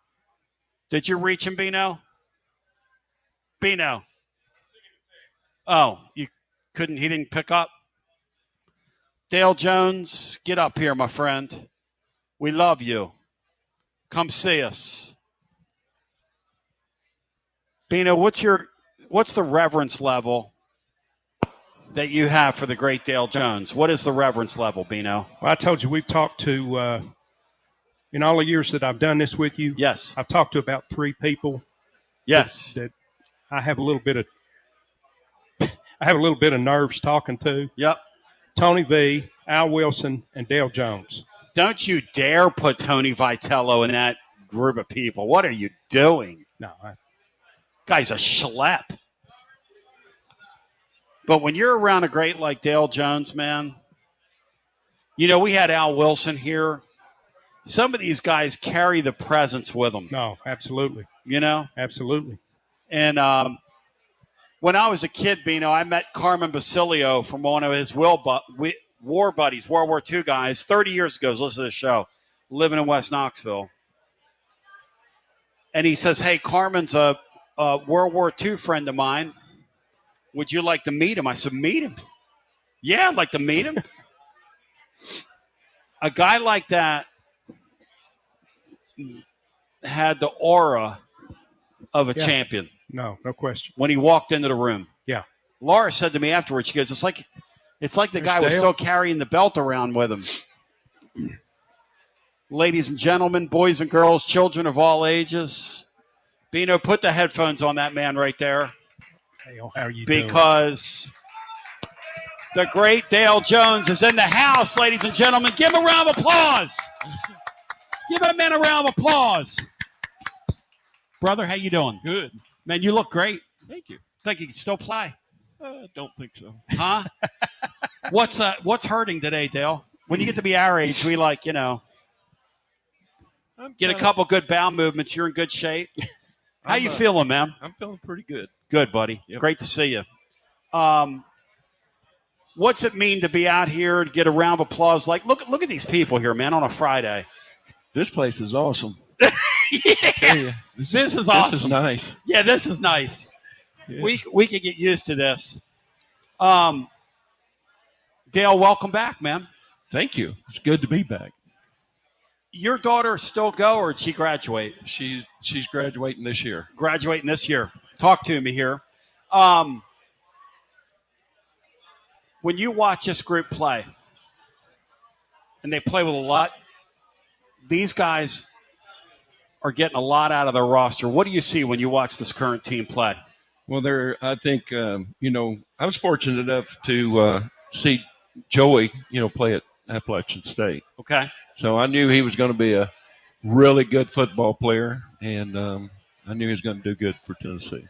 S10: Did you reach him, Bino? Bino. Oh, you couldn't, he didn't pick up? Dale Jones, get up here, my friend. We love you. Come see us. Bino, what's the reverence level that you have for the great Dale Jones? What is the reverence level, Bino?
S3: Well, I told you we've talked to, in all the years that I've done this with you,
S10: yes,
S3: I've talked to about 3 people.
S10: Yes,
S3: that I have a little bit of nerves talking to.
S10: Yep.
S3: Tony V, Al Wilson, and Dale Jones.
S10: Don't you dare put Tony Vitello in that group of people. What are you doing?
S3: No,
S10: guy's a schlep. But when you're around a great like Dale Jones, man, we had Al Wilson here. Some of these guys carry the presence with them.
S3: No, absolutely. Absolutely.
S10: And when I was a kid, Bino, I met Carmen Basilio from one of his war buddies, World War II guys, 30 years ago. Listen to this show, living in West Knoxville. And he says, hey, Carmen's a World War II friend of mine. Would you like to meet him? I said, meet him? Yeah, I'd like to meet him. A guy like that had the aura of a champion.
S3: No question.
S10: When he walked into the room.
S3: Yeah.
S10: Laura said to me afterwards, she goes, it's like the guy was still carrying the belt around with him. Ladies and gentlemen, boys and girls, children of all ages, Bino, put the headphones on that man right there.
S3: Hey, how are you doing?
S10: Because the great Dale Jones is in the house, ladies and gentlemen. Give him a round of applause. Give that man a round of applause. Brother, how you doing?
S6: Good.
S10: Man, you look great.
S6: Thank you.
S10: Think you can still play?
S6: Don't think so.
S10: Huh? What's hurting today, Dale? When you get to be our age, we get a couple good bowel movements. You're in good shape. How you feeling, man?
S6: I'm feeling pretty good.
S10: Good, buddy.
S6: Yep.
S10: Great to see you. What's it mean to be out here and get a round of applause? Like, look at these people here, man, on a Friday.
S6: This place is awesome.
S10: Yeah.
S6: I tell you,
S10: This is awesome.
S6: This is nice.
S10: Yeah, this is nice.
S6: Yeah.
S10: We could get used to this. Dale, welcome back, man.
S6: Thank you. It's good to be back.
S10: Your daughter still go, or did she graduate?
S6: She's graduating this year.
S10: Graduating this year. Talk to me here. When you watch this group play, and they play with a lot, these guys are getting a lot out of their roster. What do you see when you watch this current team play?
S6: Well, I think, I was fortunate enough to see Joey, play at Appalachian State.
S10: Okay.
S6: So I knew he was going to be a really good football player, and I knew he was going to do good for Tennessee.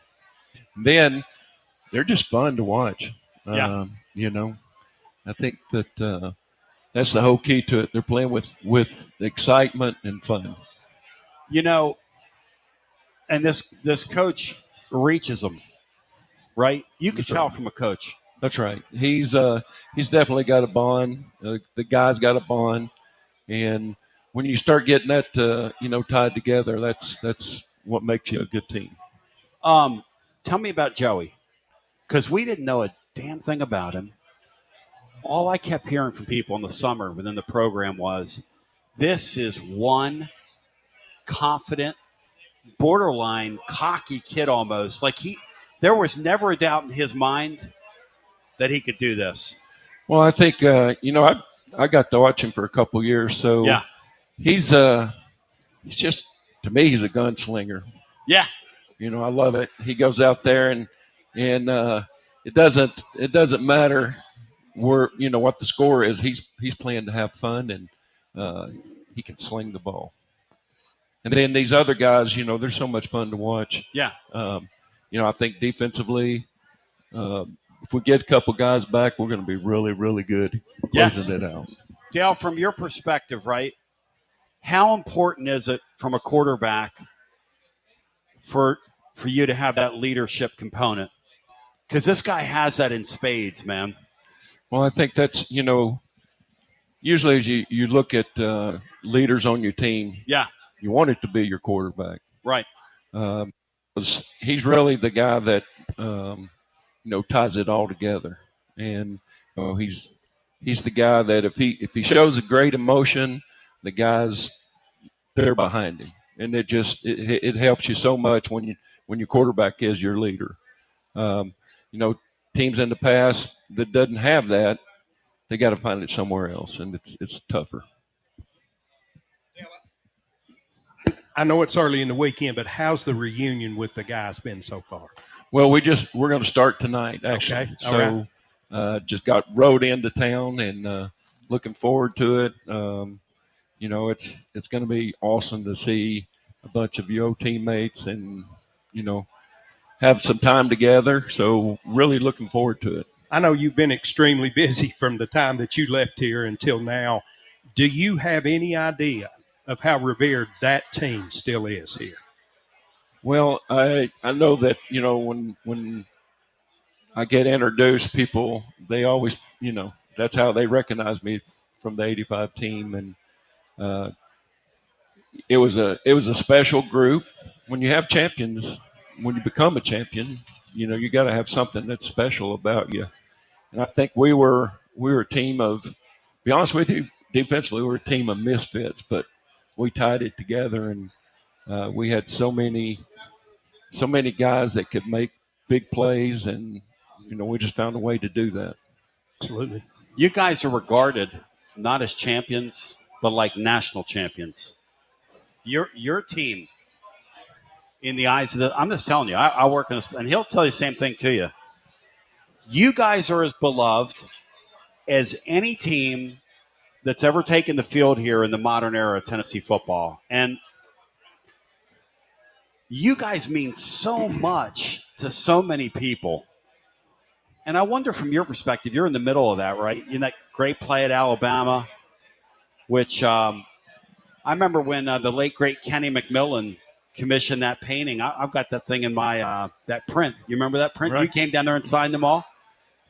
S6: Then they're just fun to watch.
S10: Yeah.
S6: I think that that's the whole key to it. They're playing with excitement and fun.
S10: And this coach reaches them, right? You can tell from a coach.
S6: That's right. He's definitely got a bond. The guy's got a bond, and when you start getting that tied together, that's what makes you a good team.
S10: Tell me about Joey, because we didn't know a damn thing about him. All I kept hearing from people in the summer within the program was, this is one confident, borderline cocky kid almost. Like there was never a doubt in his mind that he could do this.
S6: Well, I think I got to watch him for a couple years, so
S10: yeah,
S6: he's just, to me, he's a gunslinger.
S10: Yeah,
S6: I love it. He goes out there and it doesn't matter where what the score is. He's playing to have fun, and he can sling the ball. And then these other guys, they're so much fun to watch.
S10: Yeah.
S6: I think defensively, if we get a couple guys back, we're going to be really, really good closing it out.
S10: Dale, from your perspective, right, how important is it from a quarterback for you to have that leadership component? Because this guy has that in spades, man.
S6: Well, I think that's, usually as you look at leaders on your team,
S10: yeah,
S6: you want it to be your quarterback.
S10: Right.
S6: He's really the guy that, ties it all together. And he's the guy that if he shows a great emotion, the guys, they're behind him. And it helps you so much when your quarterback is your leader. Teams in the past that doesn't have that, they got to find it somewhere else, and it's tougher.
S3: I know it's early in the weekend, but how's the reunion with the guys been so far?
S6: Well, we're going to start tonight, actually.
S3: Okay.
S6: So just got rode into town and looking forward to it. It's going to be awesome to see a bunch of your teammates and, have some time together. So really looking forward to it.
S3: I know you've been extremely busy from the time that you left here until now. Do you have any idea of how revered that team still is here?
S6: Well, I know that, when I get introduced, people, they always, that's how they recognize me from the 85 team. And it was a special group. When you have champions, when you become a champion, you got to have something that's special about you. And I think we were a team of, to be honest with you, defensively, we were a team of misfits, but we tied it together, and we had so many guys that could make big plays, and we just found a way to do that.
S3: Absolutely.
S10: You guys are regarded not as champions, but like national champions. Your team, in the eyes of I'm just telling you, I work in and he'll tell you the same thing to you. You guys are as beloved as any team that's ever taken the field here in the modern era of Tennessee football. And you guys mean so much to so many people. And I wonder from your perspective, you're in the middle of that, right? In that great play at Alabama, which I remember when the late, great Kenny McMillan commissioned that painting. I've got that thing in my that print. You remember that print?
S3: Right.
S10: You came down there and signed them all?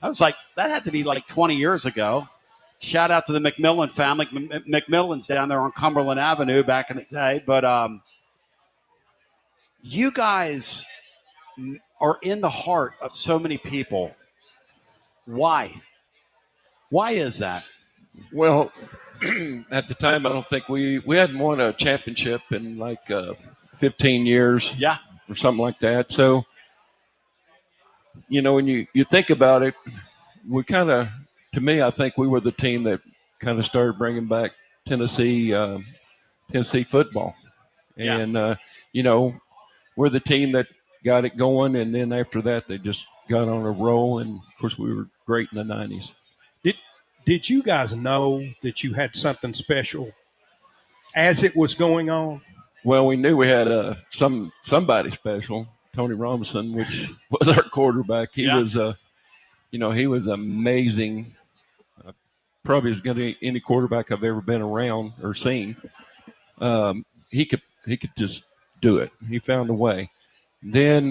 S10: I was like, that had to be like 20 years ago. Shout out to the McMillan family. McMillan's down there on Cumberland Avenue back in the day. But you guys are in the heart of so many people. Why? Why is that?
S6: Well, at the time, I don't think we hadn't won a championship in like 15 years.
S10: Yeah.
S6: Or something like that. So, when you think about it, we kind of, to me, I think we were the team that kind of started bringing back Tennessee football. And, we're the team that got it going. And then after that, they just got on a roll. And, of course, we were great in the 90s.
S3: Did you guys know that you had something special as it was going on?
S6: Well, we knew we had somebody special, Tony Robinson, which was our quarterback. He was he was amazing. Probably as good as any quarterback I've ever been around or seen. He could just do it. He found a way. Then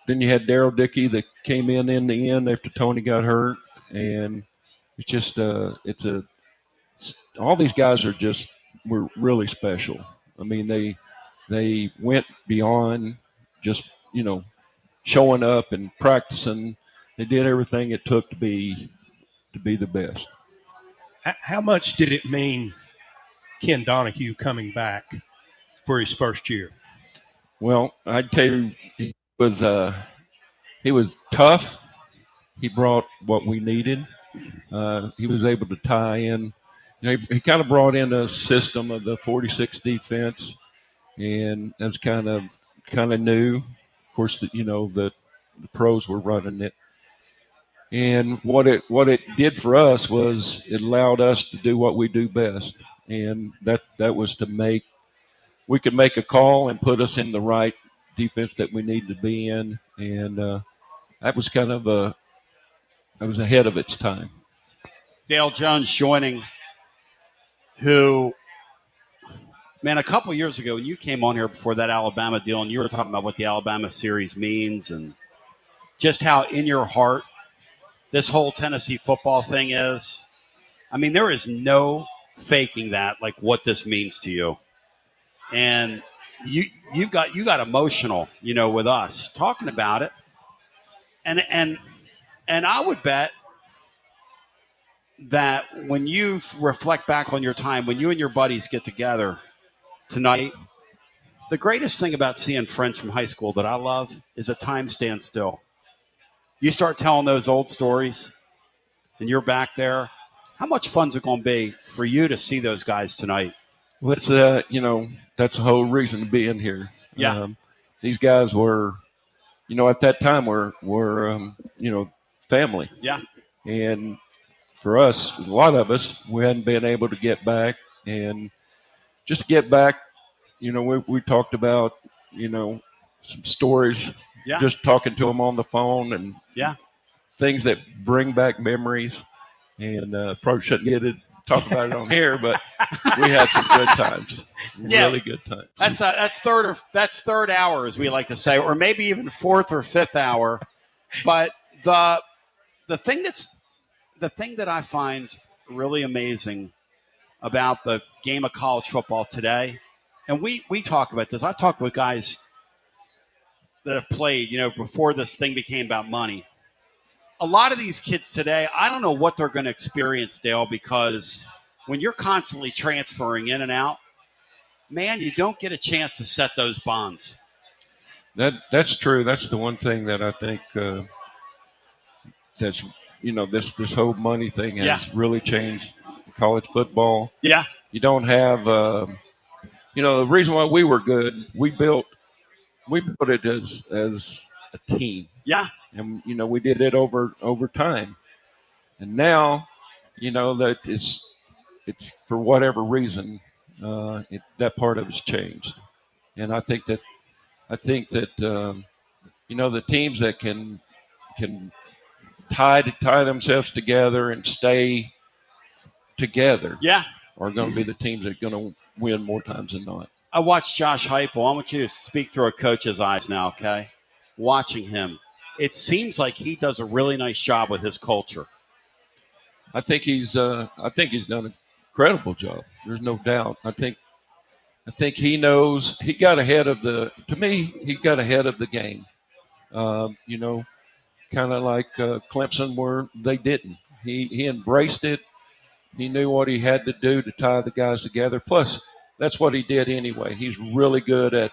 S6: then you had Darryl Dickey that came in the end after Tony got hurt, and it's just all these guys were really special. I mean, they went beyond just showing up and practicing. They did everything it took to be the best.
S3: How much did it mean Ken Donahue coming back for his first year?
S6: Well, I'd tell you, he was tough. He brought what we needed. He was able to tie in. He kind of brought in a system of the 46 defense, and that's kind of new. Of course, the pros were running it. And what it did for us was it allowed us to do what we do best, and that was we could make a call and put us in the right defense that we needed to be in, and that was was ahead of its time.
S10: Dale Jones joining, who, man, a couple years ago when you came on here before that Alabama deal and you were talking about what the Alabama series means and just how in your heart this whole Tennessee football thing is. I mean, there is no faking that, like what this means to you. And you got emotional, with us talking about it. And I would bet that when you reflect back on your time, when you and your buddies get together tonight, the greatest thing about seeing friends from high school that I love is a time stands still. You start telling those old stories and you're back there. How much fun's it going to be for you to see those guys tonight?
S6: Well, that's the whole reason to be in here.
S10: Yeah.
S6: These guys were, at that time were family.
S10: Yeah.
S6: And for us, a lot of us, we hadn't been able to get back, and just to get back, we talked about, some stories, just talking to them on the phone and things that bring back memories, and probably shouldn't talk about it on here, but we had some good times, really good times.
S10: That's third hour, as we like to say, or maybe even fourth or fifth hour. But the thing that I find really amazing about the game of college football today, and we talk about this. I've talked with guys that have played, before this thing became about money. A lot of these kids today, I don't know what they're going to experience, Dale, because when you're constantly transferring in and out, man, you don't get a chance to set those bonds.
S6: That's true. That's the one thing that I think that's this whole money thing has really changed college football.
S12: Yeah.
S6: You don't have, the reason why we were good, we built it as a team.
S12: Yeah.
S6: And, we did it over time. And now, that it's for whatever reason, that part of it's changed. And I think that the teams that can tie themselves together and stay together,
S12: yeah,
S6: are going to be the teams that are going to win more times than not.
S12: I watched Josh Heupel. I want you to speak through a coach's eyes now, okay? Watching him, it seems like he does a really nice job with his culture.
S6: I think he's done an incredible job. There's no doubt. I think he knows he got ahead of the game. Kind of like Clemson, where they didn't. He embraced it. He knew what he had to do to tie the guys together. Plus, that's what he did anyway. He's really good at,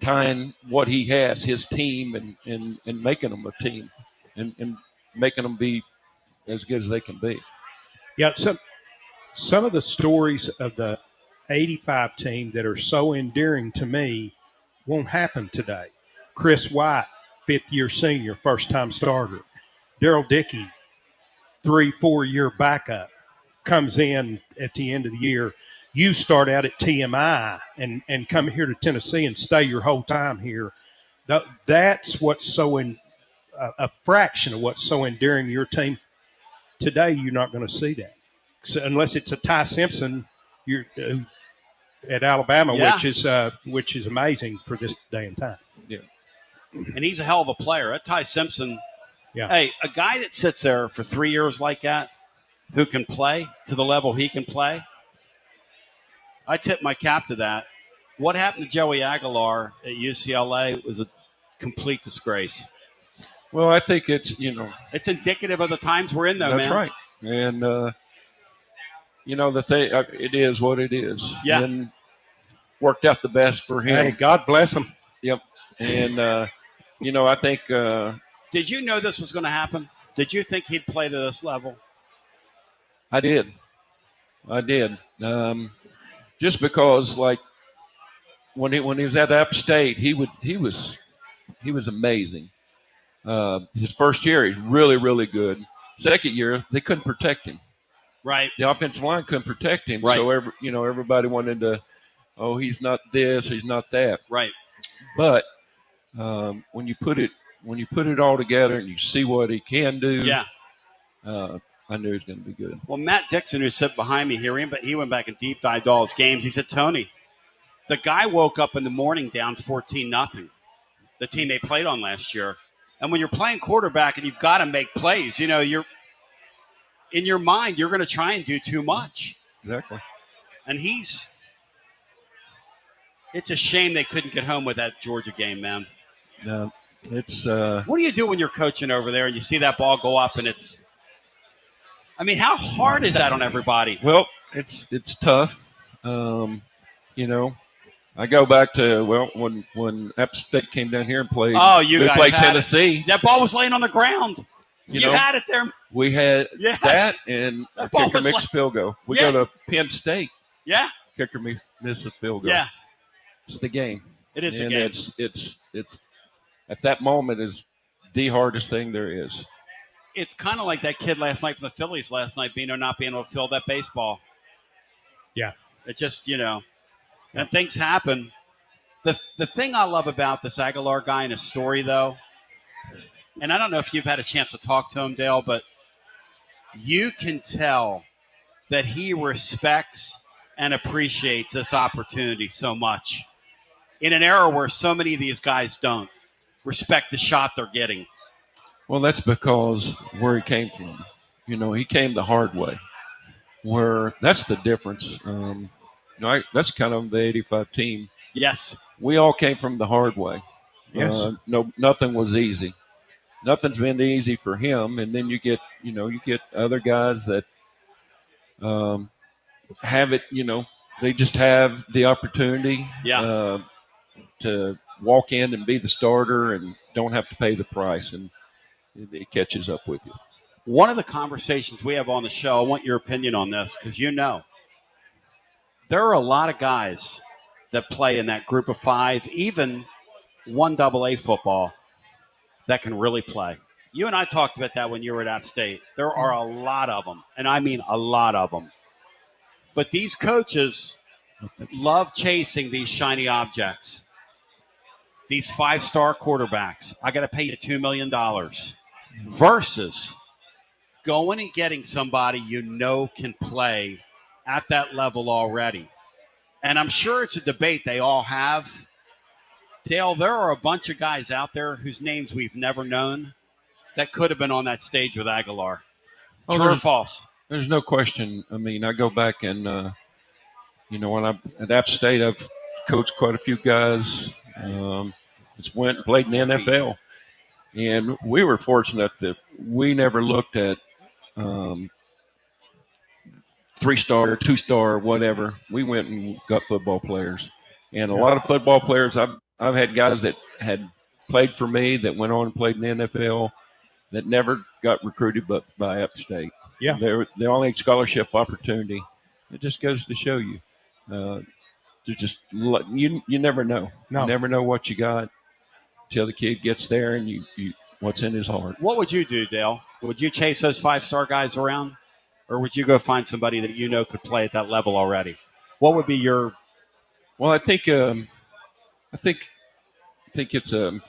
S6: tying what he has, his team, and making them a team and making them be as good as they can be.
S3: Yeah, some of the stories of the 85 team that are so endearing to me won't happen today. Chris White, fifth-year senior, first-time starter. Daryl Dickey, 3-4 year backup, comes in at the end of the year. You start out at TMI and come here to Tennessee and stay your whole time here. That's what's so a fraction of what's so endearing to your team. Today, you're not going to see that. So unless it's a Ty Simpson at Alabama,
S12: Yeah.
S3: which is amazing for this day and time.
S6: Yeah.
S12: And he's a hell of a player. That Ty Simpson,
S3: yeah.
S12: Hey, a guy that sits there for 3 years like that, who can play to the level he can play, I tip my cap to that. What happened to Joey Aguilar at UCLA was a complete disgrace.
S6: Well, I think it's,
S12: It's indicative of the times we're in, though,
S6: that's
S12: man.
S6: right. And, the thing, it is what it is.
S12: Yeah.
S6: And worked out the best for him.
S3: Hey, God bless him.
S6: Yep. And, I think
S12: Did you know this was going to happen? Did you think he'd play to this level?
S6: I did. Just because, like, when he was at App State, he was amazing. His first year, he's really, really good. Second year, they couldn't protect him.
S12: Right.
S6: The offensive line couldn't protect him.
S12: Right.
S6: So everybody wanted to, he's not this, he's not that.
S12: Right.
S6: But when you put it all together and you see what he can do,
S12: yeah,
S6: I knew he was going to be good.
S12: Well, Matt Dixon, who's sitting behind me here, he went back and deep dived all his games. He said, Tony, the guy woke up in the morning down 14-0, the team they played on last year. And when you're playing quarterback and you've got to make plays, you're in your mind, you're going to try and do too much.
S6: Exactly.
S12: And it's a shame they couldn't get home with that Georgia game, man.
S6: No, it's.
S12: What do you do when you're coaching over there and you see that ball go up and it's? I mean, how hard is that on everybody?
S6: Well, it's tough. I go back to when App State came down here and played.
S12: Oh,
S6: we played Tennessee.
S12: That ball was laying on the ground. You had it there.
S6: We had
S12: Yes.
S6: that and
S12: That
S6: a
S12: ball
S6: kicker
S12: was
S6: missed field goal. We
S12: Yeah.
S6: go to Penn State.
S12: Yeah.
S6: Kicker missed a field goal.
S12: Yeah.
S6: It's the game.
S12: It is a
S6: and
S12: game.
S6: It's at that moment is the hardest thing there is.
S12: It's kind of like that kid last night from the Phillies last night, not being able to fill that baseball.
S3: Yeah.
S12: It just, and things happen. The thing I love about this Aguilar guy in his story, though, and I don't know if you've had a chance to talk to him, Dale, but you can tell that he respects and appreciates this opportunity so much in an era where so many of these guys don't respect the shot they're getting.
S6: Well, that's because where he came from. He came the hard way. Where that's the difference. That's kind of the 85 team.
S12: Yes.
S6: We all came from the hard way.
S3: Yes.
S6: Nothing was easy. Nothing's been easy for him. And then you get other guys that have it, they just have the opportunity to walk in and be the starter and don't have to pay the price. And it catches up with you.
S10: One of the conversations we have on the show, I want your opinion on this because there are a lot of guys that play in that group of five, even 1AA football, that can really play. You and I talked about that when you were at App State. There are a lot of them, and I mean a lot of them. But these coaches love chasing these shiny objects, these five-star quarterbacks. I got to pay you $2 million versus going and getting somebody can play at that level already. And I'm sure it's a debate they all have. Dale, there are a bunch of guys out there whose names we've never known that could have been on that stage with Aguilar. True or false?
S6: There's no question. I mean, I go back and, when I'm at App State, I've coached quite a few guys. Just went and played in the NFL. And we were fortunate that we never looked at 3-star, 2-star, whatever. We went and got football players. And a lot of football players, I've had guys that had played for me that went on and played in the NFL that never got recruited but by App State.
S3: Yeah.
S6: They're the only scholarship opportunity. It just goes to show you. You never know.
S3: No.
S6: You never know what you got till the kid gets there and you what's in his heart.
S10: What would you do, Dale? Would you chase those five-star guys around? Or would you go find somebody that could play at that level already? What would be your?
S6: Well, I think it's a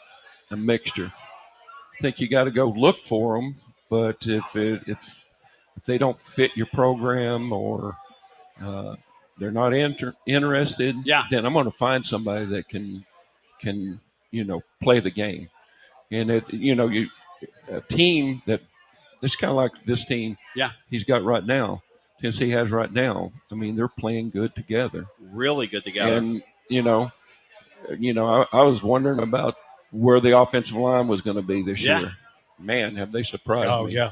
S6: mixture. I think you got to go look for them, but if they don't fit your program or they're not interested, then I'm going to find somebody that can play the game. And a team that. It's kind of like this team he's got right now, Tennessee has right now. I mean, they're playing good together.
S10: Really good together.
S6: And, I was wondering about where the offensive line was going to be this year. Man, have they surprised me.
S3: Oh, yeah.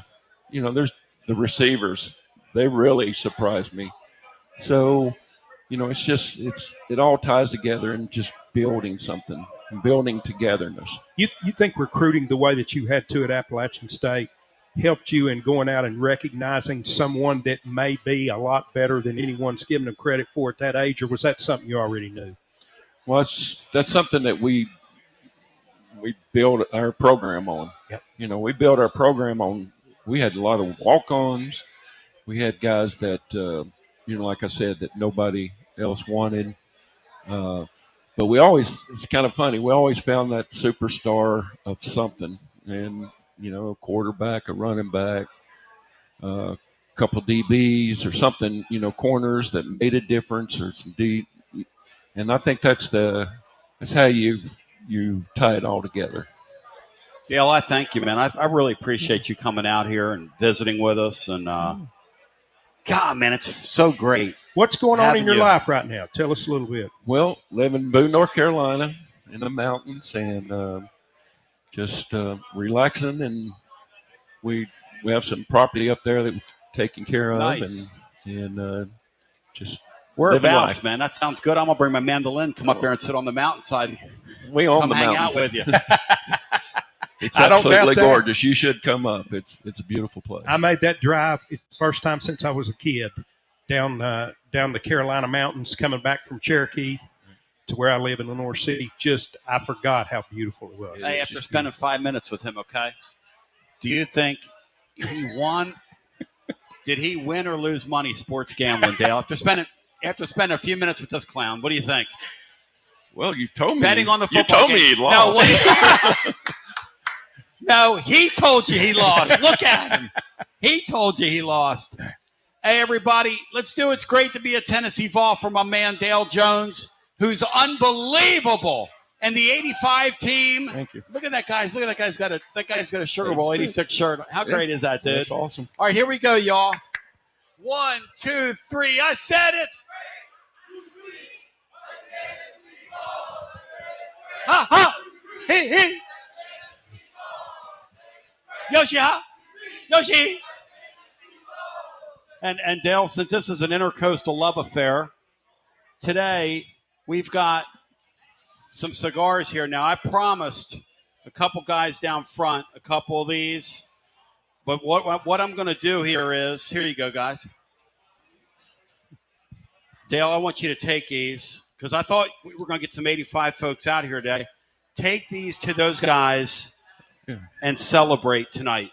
S6: There's the receivers. They really surprised me. So, it all ties together and just building something, building togetherness.
S3: You think recruiting the way that you had to at Appalachian State helped you in going out and recognizing someone that may be a lot better than anyone's giving them credit for at that age, or was that something you already knew?
S6: Well, that's something that we build our program on.
S3: Yep.
S6: We built our program on. We had a lot of walk-ons. We had guys that, like I said, that nobody else wanted. But it's kind of funny. We always found that superstar of something. And, a quarterback, a running back, a couple DBs or something, corners that made a difference or some D. And I think that's how you tie it all together.
S10: Dale, I thank you, man. I really appreciate you coming out here and visiting with us. And, God, man, it's so great.
S3: What's going on in your life right now? Tell us a little bit.
S6: Well, live in Boone, North Carolina in the mountains and just relaxing. And we have some property up there that we're taking care of.
S10: Nice.
S6: And just
S10: whereabouts, man? That sounds good. I'm going to bring my mandolin, come up there and sit on the mountainside.
S6: We own
S10: come
S6: the
S10: hang
S6: mountain.
S10: out with you.
S6: It's absolutely gorgeous. You should come up. It's a beautiful place.
S3: I made that drive. It's the first time since I was a kid down the Carolina mountains, coming back from Cherokee to where I live in Lenore City. I forgot how beautiful it was.
S10: Hey, after spending 5 minutes with him, okay, do you think he won? Did he win or lose money sports gambling, Dale? After spending a few minutes with this clown, what do you think?
S6: Well, you told me.
S10: Betting on the football
S6: You told me he lost.
S10: No, he told you he lost. Look at him. He told you he lost. Hey, everybody, let's do It's Great to Be a Tennessee Vol for my man Dale Jones, who's unbelievable. And the 85 team.
S6: Thank you.
S10: Look at that guy. Look at that guy's got a Sugar Bowl 86 shirt. How great is that, dude?
S6: That's awesome.
S10: All right, here we go, y'all. 1, 2, 3. I said it. Ha ha. He. Yoshi, ha. Yoshi. And Dale, since this is an intercoastal love affair, today we've got some cigars here. Now, I promised a couple guys down front a couple of these. But what I'm going to do here you go, guys. Dale, I want you to take these because I thought we were going to get some 85 folks out here today. Take these to those guys and celebrate tonight.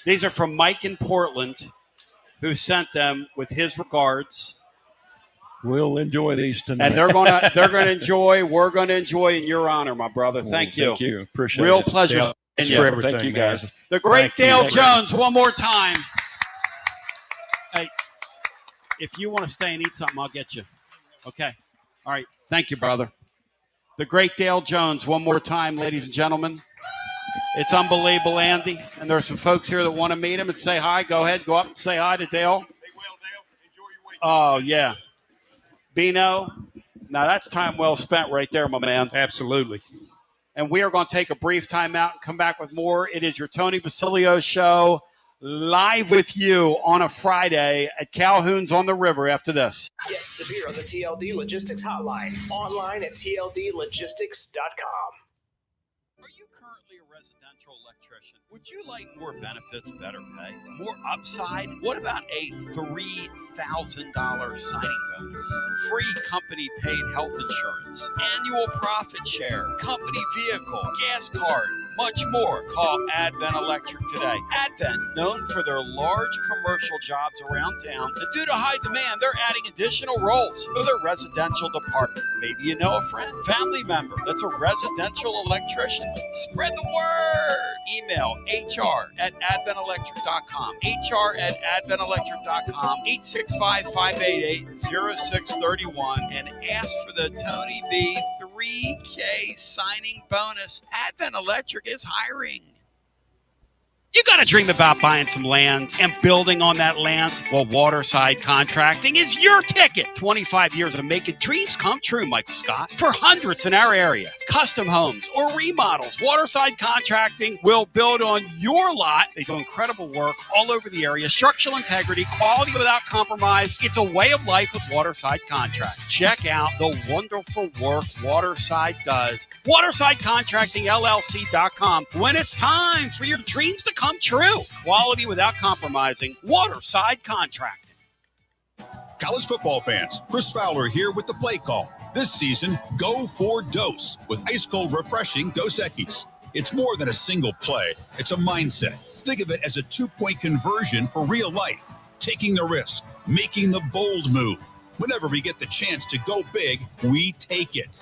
S10: These are from Mike in Portland, who sent them with his regards.
S6: We'll enjoy these tonight.
S10: And they're gonna enjoy. We're gonna enjoy in your honor, my brother. Thank you.
S6: Thank you. Appreciate
S10: Real
S6: it.
S10: pleasure.
S6: Dale,
S10: Thank
S6: you, guys.
S10: The great Dale Jones, one more time. Hey, if you want to stay and eat something, I'll get you. Okay. All right. Thank you, brother. The great Dale Jones, one more time, ladies and gentlemen. It's unbelievable, Andy. And there's some folks here that want to meet him and say hi. Go ahead. Go up and say hi to Dale. Oh, yeah. Bino. Now, that's time well spent right there, my man.
S3: Absolutely.
S10: And we are going to take a brief time out and come back with more. It is your Tony Basilio show, live with you on a Friday at Calhoun's on the River after this.
S7: Yes, Sabir on the TLD Logistics Hotline. Online at tldlogistics.com.
S12: Are you currently a residential electrician? Would you like more benefits, better pay, more upside? What about a $3,000 signing bonus? Free company-paid health insurance, annual profit share, company vehicle, gas card, much more. Call Advent Electric today. Advent, known for their large commercial jobs around town, and due to high demand, they're adding additional roles for their residential department. Maybe you know a friend, family member that's a residential electrician. Spread the word. Email hr@adventelectric.com. hr@adventelectric.com. 865-588-0631 and ask for the Tony B 3K signing bonus. Advent Electric is hiring. You got to dream about buying some land and building on that land. Well, Waterside Contracting is your ticket. 25 years of making dreams come true, Michael Scott. For hundreds in our area, custom homes or remodels, Waterside Contracting will build on your lot. They do incredible work all over the area. Structural integrity, quality without compromise. It's a way of life with Waterside Contract. Check out the wonderful work Waterside does. WatersideContractingLLC.com. When it's time for your dreams to come true. Quality without compromising. Waterside Contracting.
S13: College football fans, Chris Fowler here with the play call. This season, go for Dose with ice-cold, refreshing Dos Equis. It's more than a single play. It's a mindset. Think of it as a 2-point conversion for real life. Taking the risk, making the bold move. Whenever we get the chance to go big, we take it.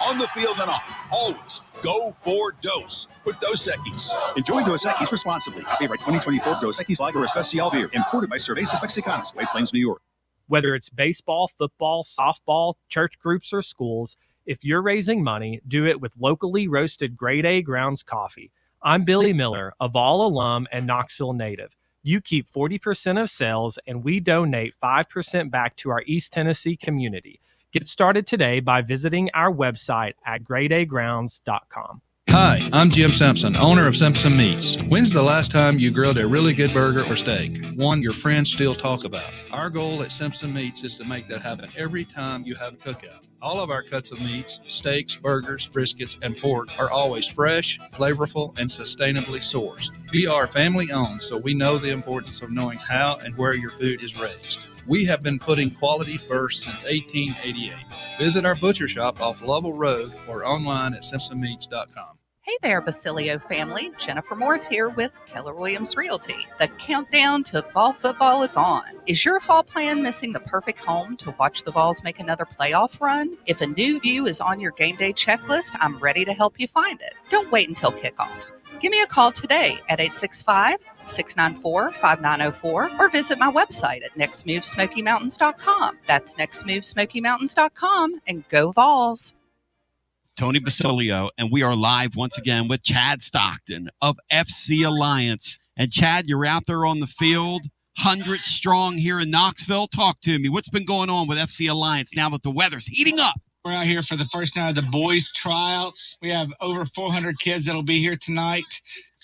S13: On the field and off, always go for Dose with Dos Equis. Enjoy Dos Equis responsibly. Copyright 2024 Dos Equis Lager Especial Beer. Imported by Cervezas Mexicanas, White Plains, New York.
S11: Whether it's baseball, football, softball, church groups, or schools, if you're raising money, do it with locally roasted Grade A Grounds coffee. I'm Billy Miller, a Vol alum and Knoxville native. You keep 40% of sales, and we donate 5% back to our East Tennessee community. Get started today by visiting our website at gradeagrounds.com.
S17: Hi, I'm Jim Simpson, owner of Simpson Meats. When's the last time you grilled a really good burger or steak? One your friends still talk about. Our goal at Simpson Meats is to make that happen every time you have a cookout. All of our cuts of meats, steaks, burgers, briskets, and pork are always fresh, flavorful, and sustainably sourced. We are family owned, so we know the importance of knowing how and where your food is raised. We have been putting quality first since 1888. Visit our butcher shop off Lovell Road or online at simpsonmeats.com.
S20: Hey there, Basilio family. Jennifer Morse here with Keller Williams Realty. The countdown to fall football is on. Is your fall plan missing the perfect home to watch the Vols make another playoff run? If a new view is on your game day checklist, I'm ready to help you find it. Don't wait until kickoff. Give me a call today at 865-694-5904 or visit my website at nextmovesmokymountains.com. That's nextmovesmokymountains.com, and go Vols.
S12: Tony Basilio, and we are live once again with Chad Stockton of FC Alliance. And Chad, you're out there on the field, 100 strong here in Knoxville. Talk to me. What's been going on with FC Alliance now that the weather's heating up?
S23: We're out here for the first night of the boys' tryouts. We have over 400 kids that'll be here tonight.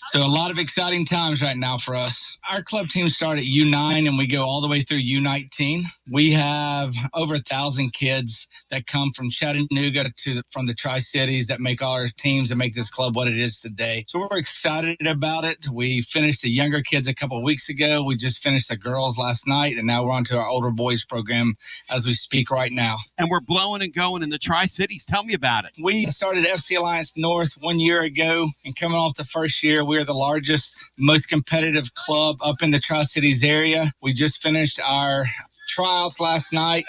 S8: So a lot of exciting times right now for us. Our club teams start at U9 and we go all the way through U19. We have over 1,000 kids that come from Chattanooga from the Tri-Cities that make all our teams and make this club what it is today. So we're excited about it. We finished the younger kids a couple of weeks ago. We just finished the girls last night, and now we're on to our older boys program as we speak right now.
S12: And we're blowing and going in the Tri-Cities. Tell me about it.
S8: We started FC Alliance North 1 year ago, and coming off the first year, we are the largest, most competitive club up in the Tri-Cities area. We just finished our trials last night.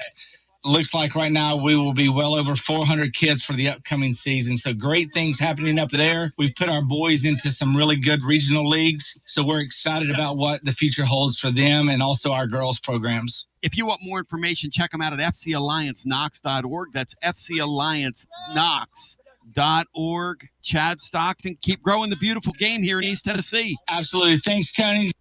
S8: Looks like right now we will be well over 400 kids for the upcoming season. So great things happening up there. We've put our boys into some really good regional leagues. So we're excited about what the future holds for them and also our girls programs.
S12: If you want more information, check them out at fcallianceknox.org. That's fcallianceknox.org. Chad Stockton, keep growing the beautiful game here in East Tennessee.
S8: Absolutely. Thanks, Tony.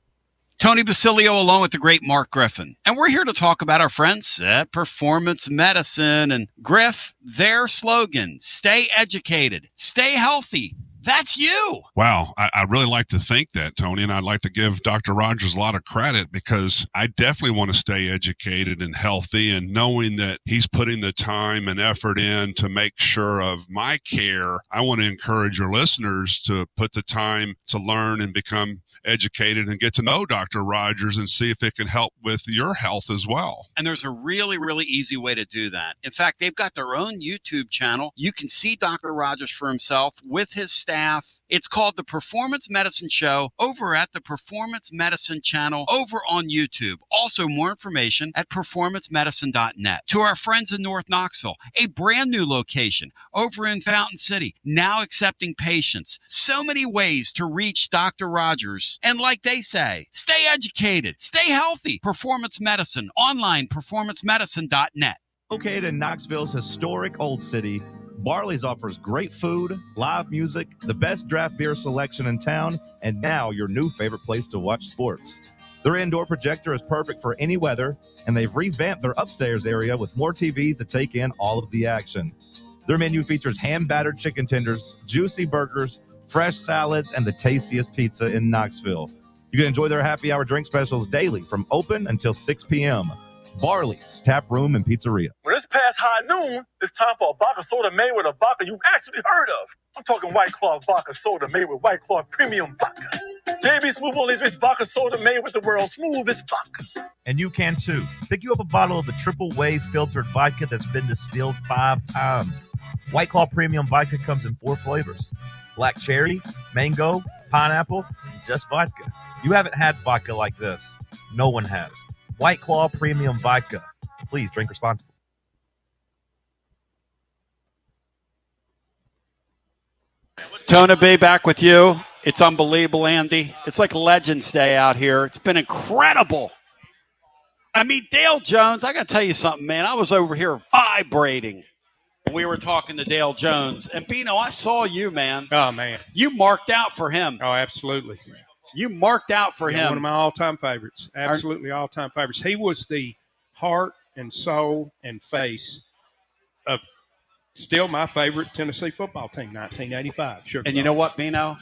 S12: Tony Basilio along with the great Mark Griffin. And we're here to talk about our friends at Performance Medicine. And Griff, their slogan, stay educated, stay healthy. That's you.
S14: Wow. I really like to think that, Tony, and I'd like to give Dr. Rogers a lot of credit because I definitely want to stay educated and healthy, and knowing that he's putting the time and effort in to make sure of my care. I want to encourage your listeners to put the time to learn and become educated and get to know Dr. Rogers and see if it can help with your health as well.
S12: And there's a really, really easy way to do that. In fact, they've got their own YouTube channel. You can see Dr. Rogers for himself with his staff. It's called The Performance Medicine Show over at the Performance Medicine channel over on YouTube. Also, more information at performancemedicine.net. To our friends in North Knoxville, a brand new location over in Fountain City, now accepting patients. So many ways to reach Dr. Rogers. And like they say, stay educated, stay healthy. Performance Medicine, online, performancemedicine.net.
S23: Located in Knoxville's historic Old City, Barley's offers great food, live music, the best draft beer selection in town, and now your new favorite place to watch sports. Their indoor projector is perfect for any weather, and they've revamped their upstairs area with more TVs to take in all of the action. Their menu features hand-battered chicken tenders, juicy burgers, fresh salads, and the tastiest pizza in Knoxville. You can enjoy their happy hour drink specials daily from open until 6 p.m. Barley's Tap Room and Pizzeria.
S24: When it's past high noon, it's time for a vodka soda made with a vodka you've actually heard of. I'm talking White Claw vodka soda made with White Claw premium vodka. JB Smooth only drinks vodka soda made with the world's smoothest vodka.
S23: And you can too. Pick you up a bottle of the triple wave filtered vodka that's been distilled 5 times. White Claw premium vodka comes in 4 flavors: black cherry, mango, pineapple, and just vodka. You haven't had vodka like this. No one has. White Claw Premium Vodka. Please drink responsibly.
S10: Tona B back with you. It's unbelievable, Andy. It's like Legends Day out here. It's been incredible. I mean, Dale Jones, I got to tell you something, man. I was over here vibrating when we were talking to Dale Jones. And, Bino, I saw you, man.
S3: Oh, man.
S10: You marked out for him.
S3: Oh, absolutely.
S10: You marked out for him.
S3: One of my all-time favorites. Absolutely all-time favorites. He was the heart and soul and face of still my favorite Tennessee football team, 1985. Sugar
S10: And you know what, Bino?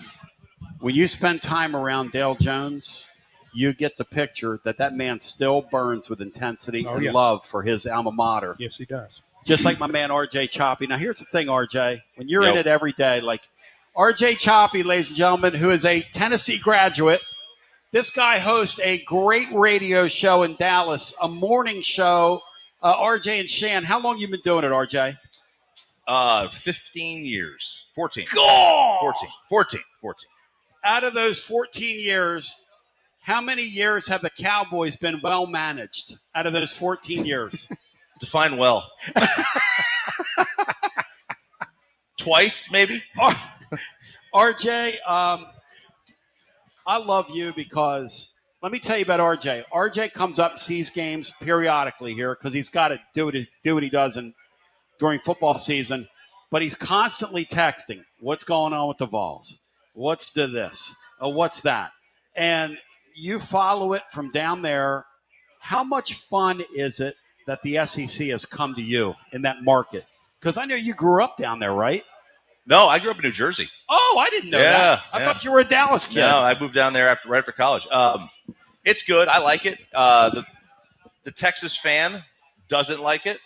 S10: When you spend time around Dale Jones, you get the picture that man still burns with intensity and love for his alma mater.
S3: Yes, he does.
S10: Just like my man RJ Choppy. Now, here's the thing, RJ. When you're in it every day, like RJ Choppy, ladies and gentlemen, who is a Tennessee graduate. This guy hosts a great radio show in Dallas, a morning show. RJ and Shan, how long you been doing it, RJ?
S25: 15 years. 14.
S10: God!
S25: 14.
S10: Out of those 14 years, how many years have the Cowboys been well managed out of those 14 years?
S25: Define well. Twice, maybe?
S10: RJ, I love you because let me tell you about RJ. RJ comes up and sees games periodically here because he's got to do what he does during football season. But he's constantly texting, what's going on with the Vols? What's to this? What's that? And you follow it from down there. How much fun is it that the SEC has come to you in that market? Because I know you grew up down there, right?
S25: No, I grew up in New Jersey.
S5: Oh, I didn't know that. I thought you were a Dallas kid.
S25: No, I moved down there right after college. It's good. I like it. The Texas fan doesn't like it.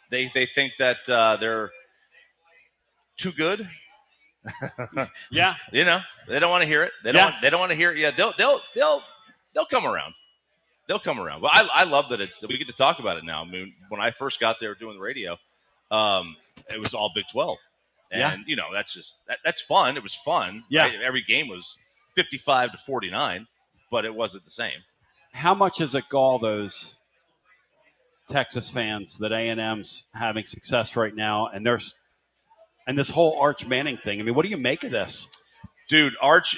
S25: They think that they're too good.
S5: Yeah.
S25: You know, they don't want to hear it. They don't want to hear it. Yeah, they'll come around. They'll come around. But I love that we get to talk about it now. I mean, when I first got there doing the radio, it was all Big 12. And that's fun. It was fun.
S5: Yeah.
S25: Right? Every game was 55-49, but it wasn't the same.
S5: How much does it gall those Texas fans that A&M's having success right now, and this whole Arch Manning thing? I mean, what do you make of this?
S25: Dude, Arch,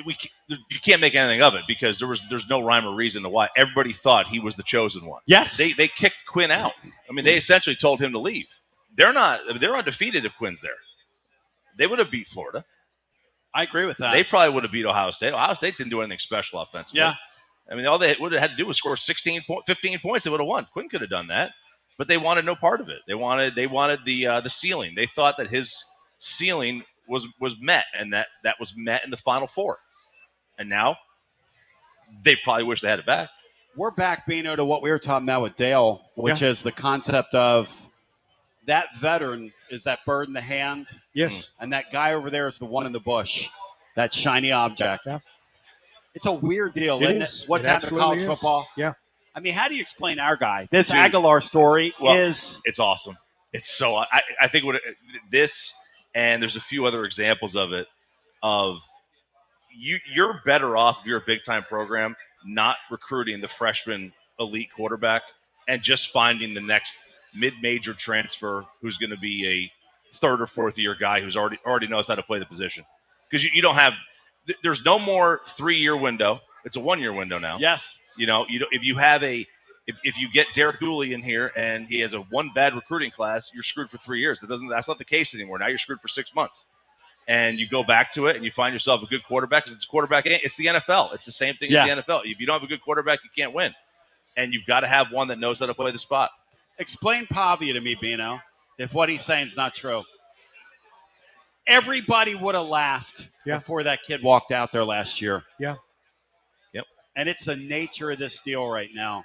S25: you can't make anything of it because there's no rhyme or reason to why. Everybody thought he was the chosen one.
S5: Yes.
S25: They kicked Quinn out. I mean, they essentially told him to leave. They're undefeated if Quinn's there. They would have beat Florida.
S5: I agree with that.
S25: They probably would have beat Ohio State. Ohio State didn't do anything special offensively.
S5: Yeah.
S25: I mean, all they would have had to do was score 15 points. They would have won. Quinn could have done that, but they wanted no part of it. They wanted the ceiling. They thought that his ceiling was met, and that was met in the Final Four. And now they probably wish they had it back.
S5: We're back, Bino, to what we were talking about with Dale, which is the concept of that veteran is that bird in the hand.
S3: Yes.
S5: And that guy over there is the one in the bush, that shiny object.
S3: Yeah.
S5: It's a weird deal,
S3: It
S5: isn't
S3: is.
S5: it? What's
S3: It
S5: happening to college
S3: absolutely is.
S5: football?
S3: Yeah.
S5: I mean, how do you explain our guy? This
S25: Dude.
S5: Aguilar story
S25: Well,
S5: is
S25: it's awesome. It's so I think this, and there's a few other examples of it, of you're better off if you're a big time program not recruiting the freshman elite quarterback and just finding the next mid-major transfer who's going to be a third or fourth year guy who's already knows how to play the position. Because you don't have there's no more 3-year window. It's a 1-year window now.
S5: Yes.
S25: If you have if you get Derek Dooley in here and he has a one bad recruiting class, you're screwed for 3 years. That's not the case anymore. Now you're screwed for 6 months. And you go back to it and you find yourself a good quarterback because it's a quarterback. It's the NFL. It's the same thing as the NFL. If you don't have a good quarterback, you can't win. And you've got to have one that knows how to play the spot.
S5: Explain Pavia to me, Bino, if what he's saying is not true. Everybody would have laughed before that kid walked out there last year.
S3: Yeah.
S25: Yep.
S5: And it's the nature of this deal right now.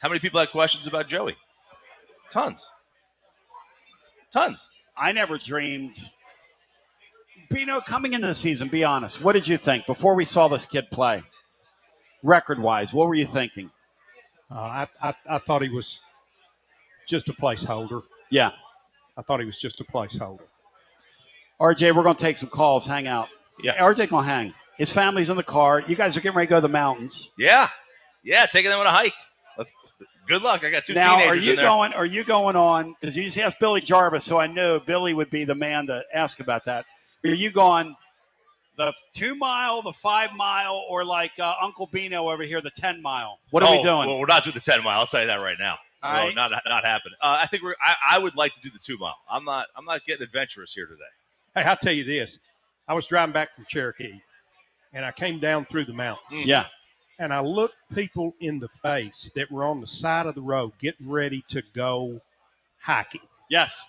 S25: How many people had questions about Joey? Tons.
S5: I never dreamed. Bino, coming into the season, be honest. What did you think before we saw this kid play? Record-wise, what were you thinking?
S3: I thought he was just a placeholder.
S5: Yeah.
S3: I thought he was just a placeholder.
S5: RJ, we're going to take some calls. Hang out.
S25: Yeah.
S5: RJ going to hang. His family's in the car. You guys are getting ready to go to the mountains.
S25: Yeah, taking them on a hike. Good luck. I got two teenagers in there.
S5: Are you going on? Because you just asked Billy Jarvis, so I knew Billy would be the man to ask about that. Are you going the 2 mile, the 5 mile, or like Uncle Bino over here, the 10 mile? What are we doing?
S25: Well, we're not doing the 10 mile. I'll tell you that right now.
S5: All right.
S25: Not happening. I think I would like to do the 2 mile. I'm not getting adventurous here today.
S3: Hey, I'll tell you this. I was driving back from Cherokee, and I came down through the mountains.
S5: Yeah.
S3: And I looked people in the face that were on the side of the road getting ready to go hiking.
S5: Yes.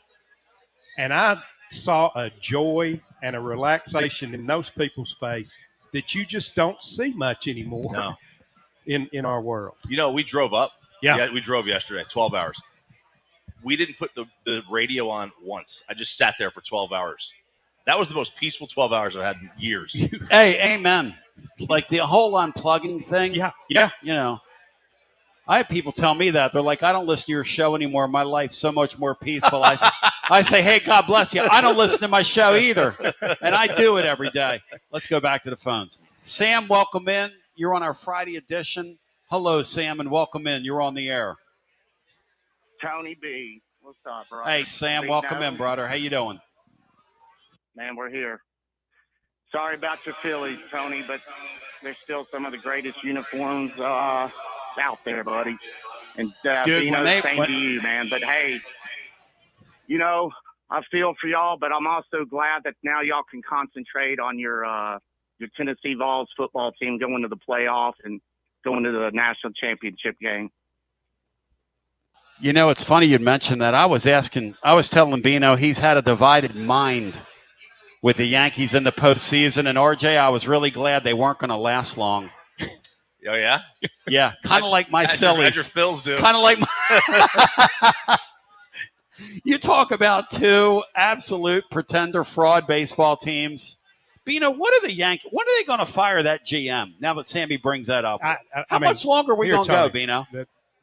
S3: And I saw a joy and a relaxation in those people's face that you just don't see much anymore in our world.
S25: We drove up.
S3: Yeah.
S25: We drove yesterday, 12 hours. We didn't put the radio on once. I just sat there for 12 hours. That was the most peaceful 12 hours I've had in years.
S5: Hey, amen. Like the whole unplugging thing.
S3: Yeah.
S5: I have people tell me that. They're like, I don't listen to your show anymore. My life's so much more peaceful. I say, hey, God bless you. I don't listen to my show either. And I do it every day. Let's go back to the phones. Sam, welcome in. You're on our Friday edition. Hello, Sam, and welcome in. You're on the air.
S15: Tony B. What's up, brother?
S5: Hey, Sam, welcome in, brother. How you doing?
S15: Man, we're here. Sorry about your Phillies, Tony, but they're still some of the greatest uniforms out there, buddy. And
S5: Dude,
S15: same to you, man. But hey, I feel for y'all, but I'm also glad that now y'all can concentrate on your Tennessee Vols football team going to the playoffs and going to the national championship game.
S5: You know, it's funny you'd mention that. I was telling Bino he's had a divided mind with the Yankees in the postseason. And RJ, I was really glad they weren't going to last long.
S25: Oh, yeah?
S5: Yeah, kind of like my Sillies.
S25: As your Phils do.
S5: Kind of like my You talk about two absolute pretender fraud baseball teams. Bino, what are the Yankees? When are they going to fire that GM? Now that Sammy brings that up, how much longer are we going to go, Bino?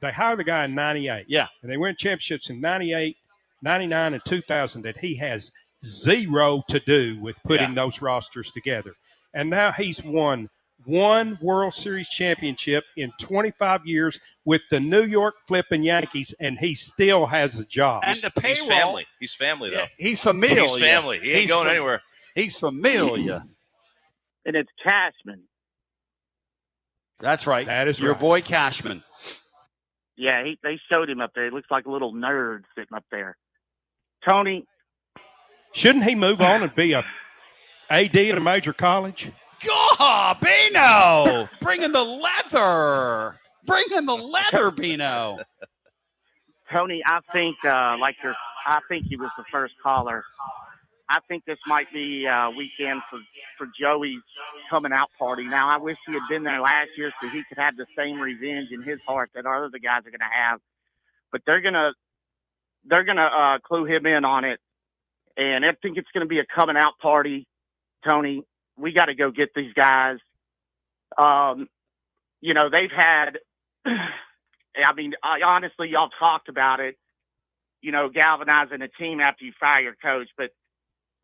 S3: They hired the guy in 98.
S5: Yeah.
S3: And they win championships in 98, 99, and 2000 that he has zero to do with putting those rosters together. And now he's won one World Series championship in 25 years with the New York flipping Yankees, and he still has a job.
S5: And the payroll.
S25: He's family. He's family, though.
S5: Yeah, he's familiar.
S25: He's family. He ain't going anywhere.
S5: He's familiar.
S15: And it's Cashman.
S5: That's right.
S3: That is
S5: your boy Cashman.
S15: Yeah, they showed him up there. He looks like a little nerd sitting up there. Tony.
S3: Shouldn't he move on and be a AD at a major college?
S5: God, Bino! Bring in the leather. Bring in the leather, Bino.
S15: Tony, I think I think he was the first caller. I think this might be a weekend for Joey's coming out party. Now, I wish he had been there last year so he could have the same revenge in his heart that our other guys are going to have. But they're gonna clue him in on it, and I think it's going to be a coming out party. Tony, we got to go get these guys. They've had. Honestly, y'all talked about it. Galvanizing a team after you fire your coach, but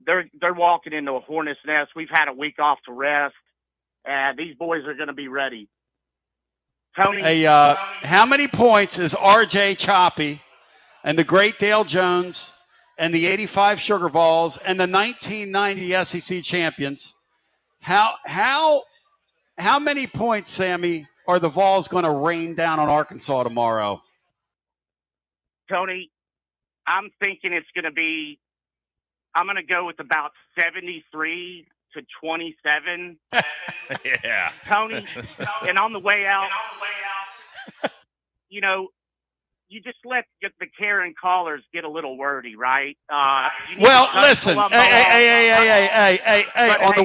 S15: they're walking into a hornet's nest. We've had a week off to rest, and these boys are going to be ready. Tony,
S5: hey, how many points is R.J. Choppy and the great Dale Jones and the '85 Sugar Vols and the 1990 SEC champions? How many points, Sammy, are the Vols going to rain down on Arkansas tomorrow?
S15: Tony, I'm thinking it's going to be. I'm going to go with about 73 to 27.
S25: Yeah.
S15: Tony, and on the way out, you just let the Karen callers get a little wordy, right?
S5: Listen. Hey, on the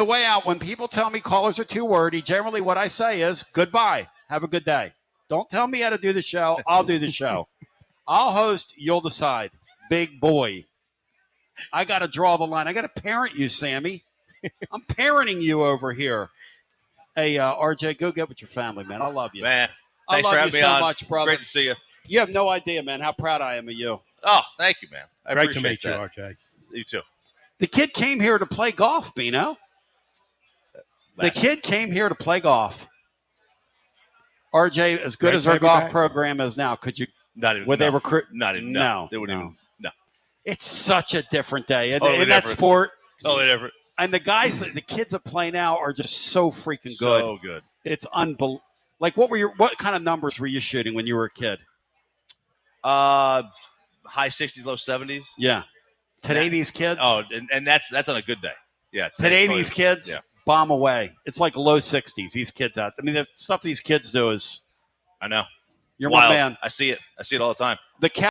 S5: way out, when people tell me callers are too wordy, generally what I say is goodbye. Have a good day. Don't tell me how to do the show. I'll do the show. I'll host. You'll decide. Big boy. I got to draw the line. I got to parent you, Sammy. I'm parenting you over here. Hey, RJ, go get with your family, man. I love you.
S25: Man,
S5: I
S25: thanks
S5: love
S25: for
S5: you
S25: having me
S5: so
S25: on.
S5: much, brother.
S25: Great to see you.
S5: You have no idea, man, how proud I am of you.
S25: Oh, thank you, man. I
S3: Great to meet
S25: appreciate
S3: you,
S25: that.
S3: RJ.
S25: You too.
S5: The kid came here to play golf, Bino. The kid came here to play golf. RJ, as good as our golf program is now, could you?
S25: Not even.
S5: Would they recruit?
S25: Not even.
S5: No.
S25: They wouldn't even. No.
S5: It's such a different day
S25: Totally
S5: in that
S25: different.
S5: sport.
S25: Totally different.
S5: And the guys, the kids that play now are just so freaking good.
S25: So good.
S5: It's unbelievable. Like, what kind of numbers were you shooting when you were a kid?
S25: High 60s, low 70s.
S5: Yeah. Today, these kids.
S25: Oh, and that's on a good day. Yeah.
S5: Today, these kids
S25: Yeah.
S5: bomb away. It's like low 60s. These kids out. I mean, the stuff these kids do is.
S25: I know.
S5: You're
S25: Wild.
S5: my man.
S25: I see it. I see it all the time.
S5: The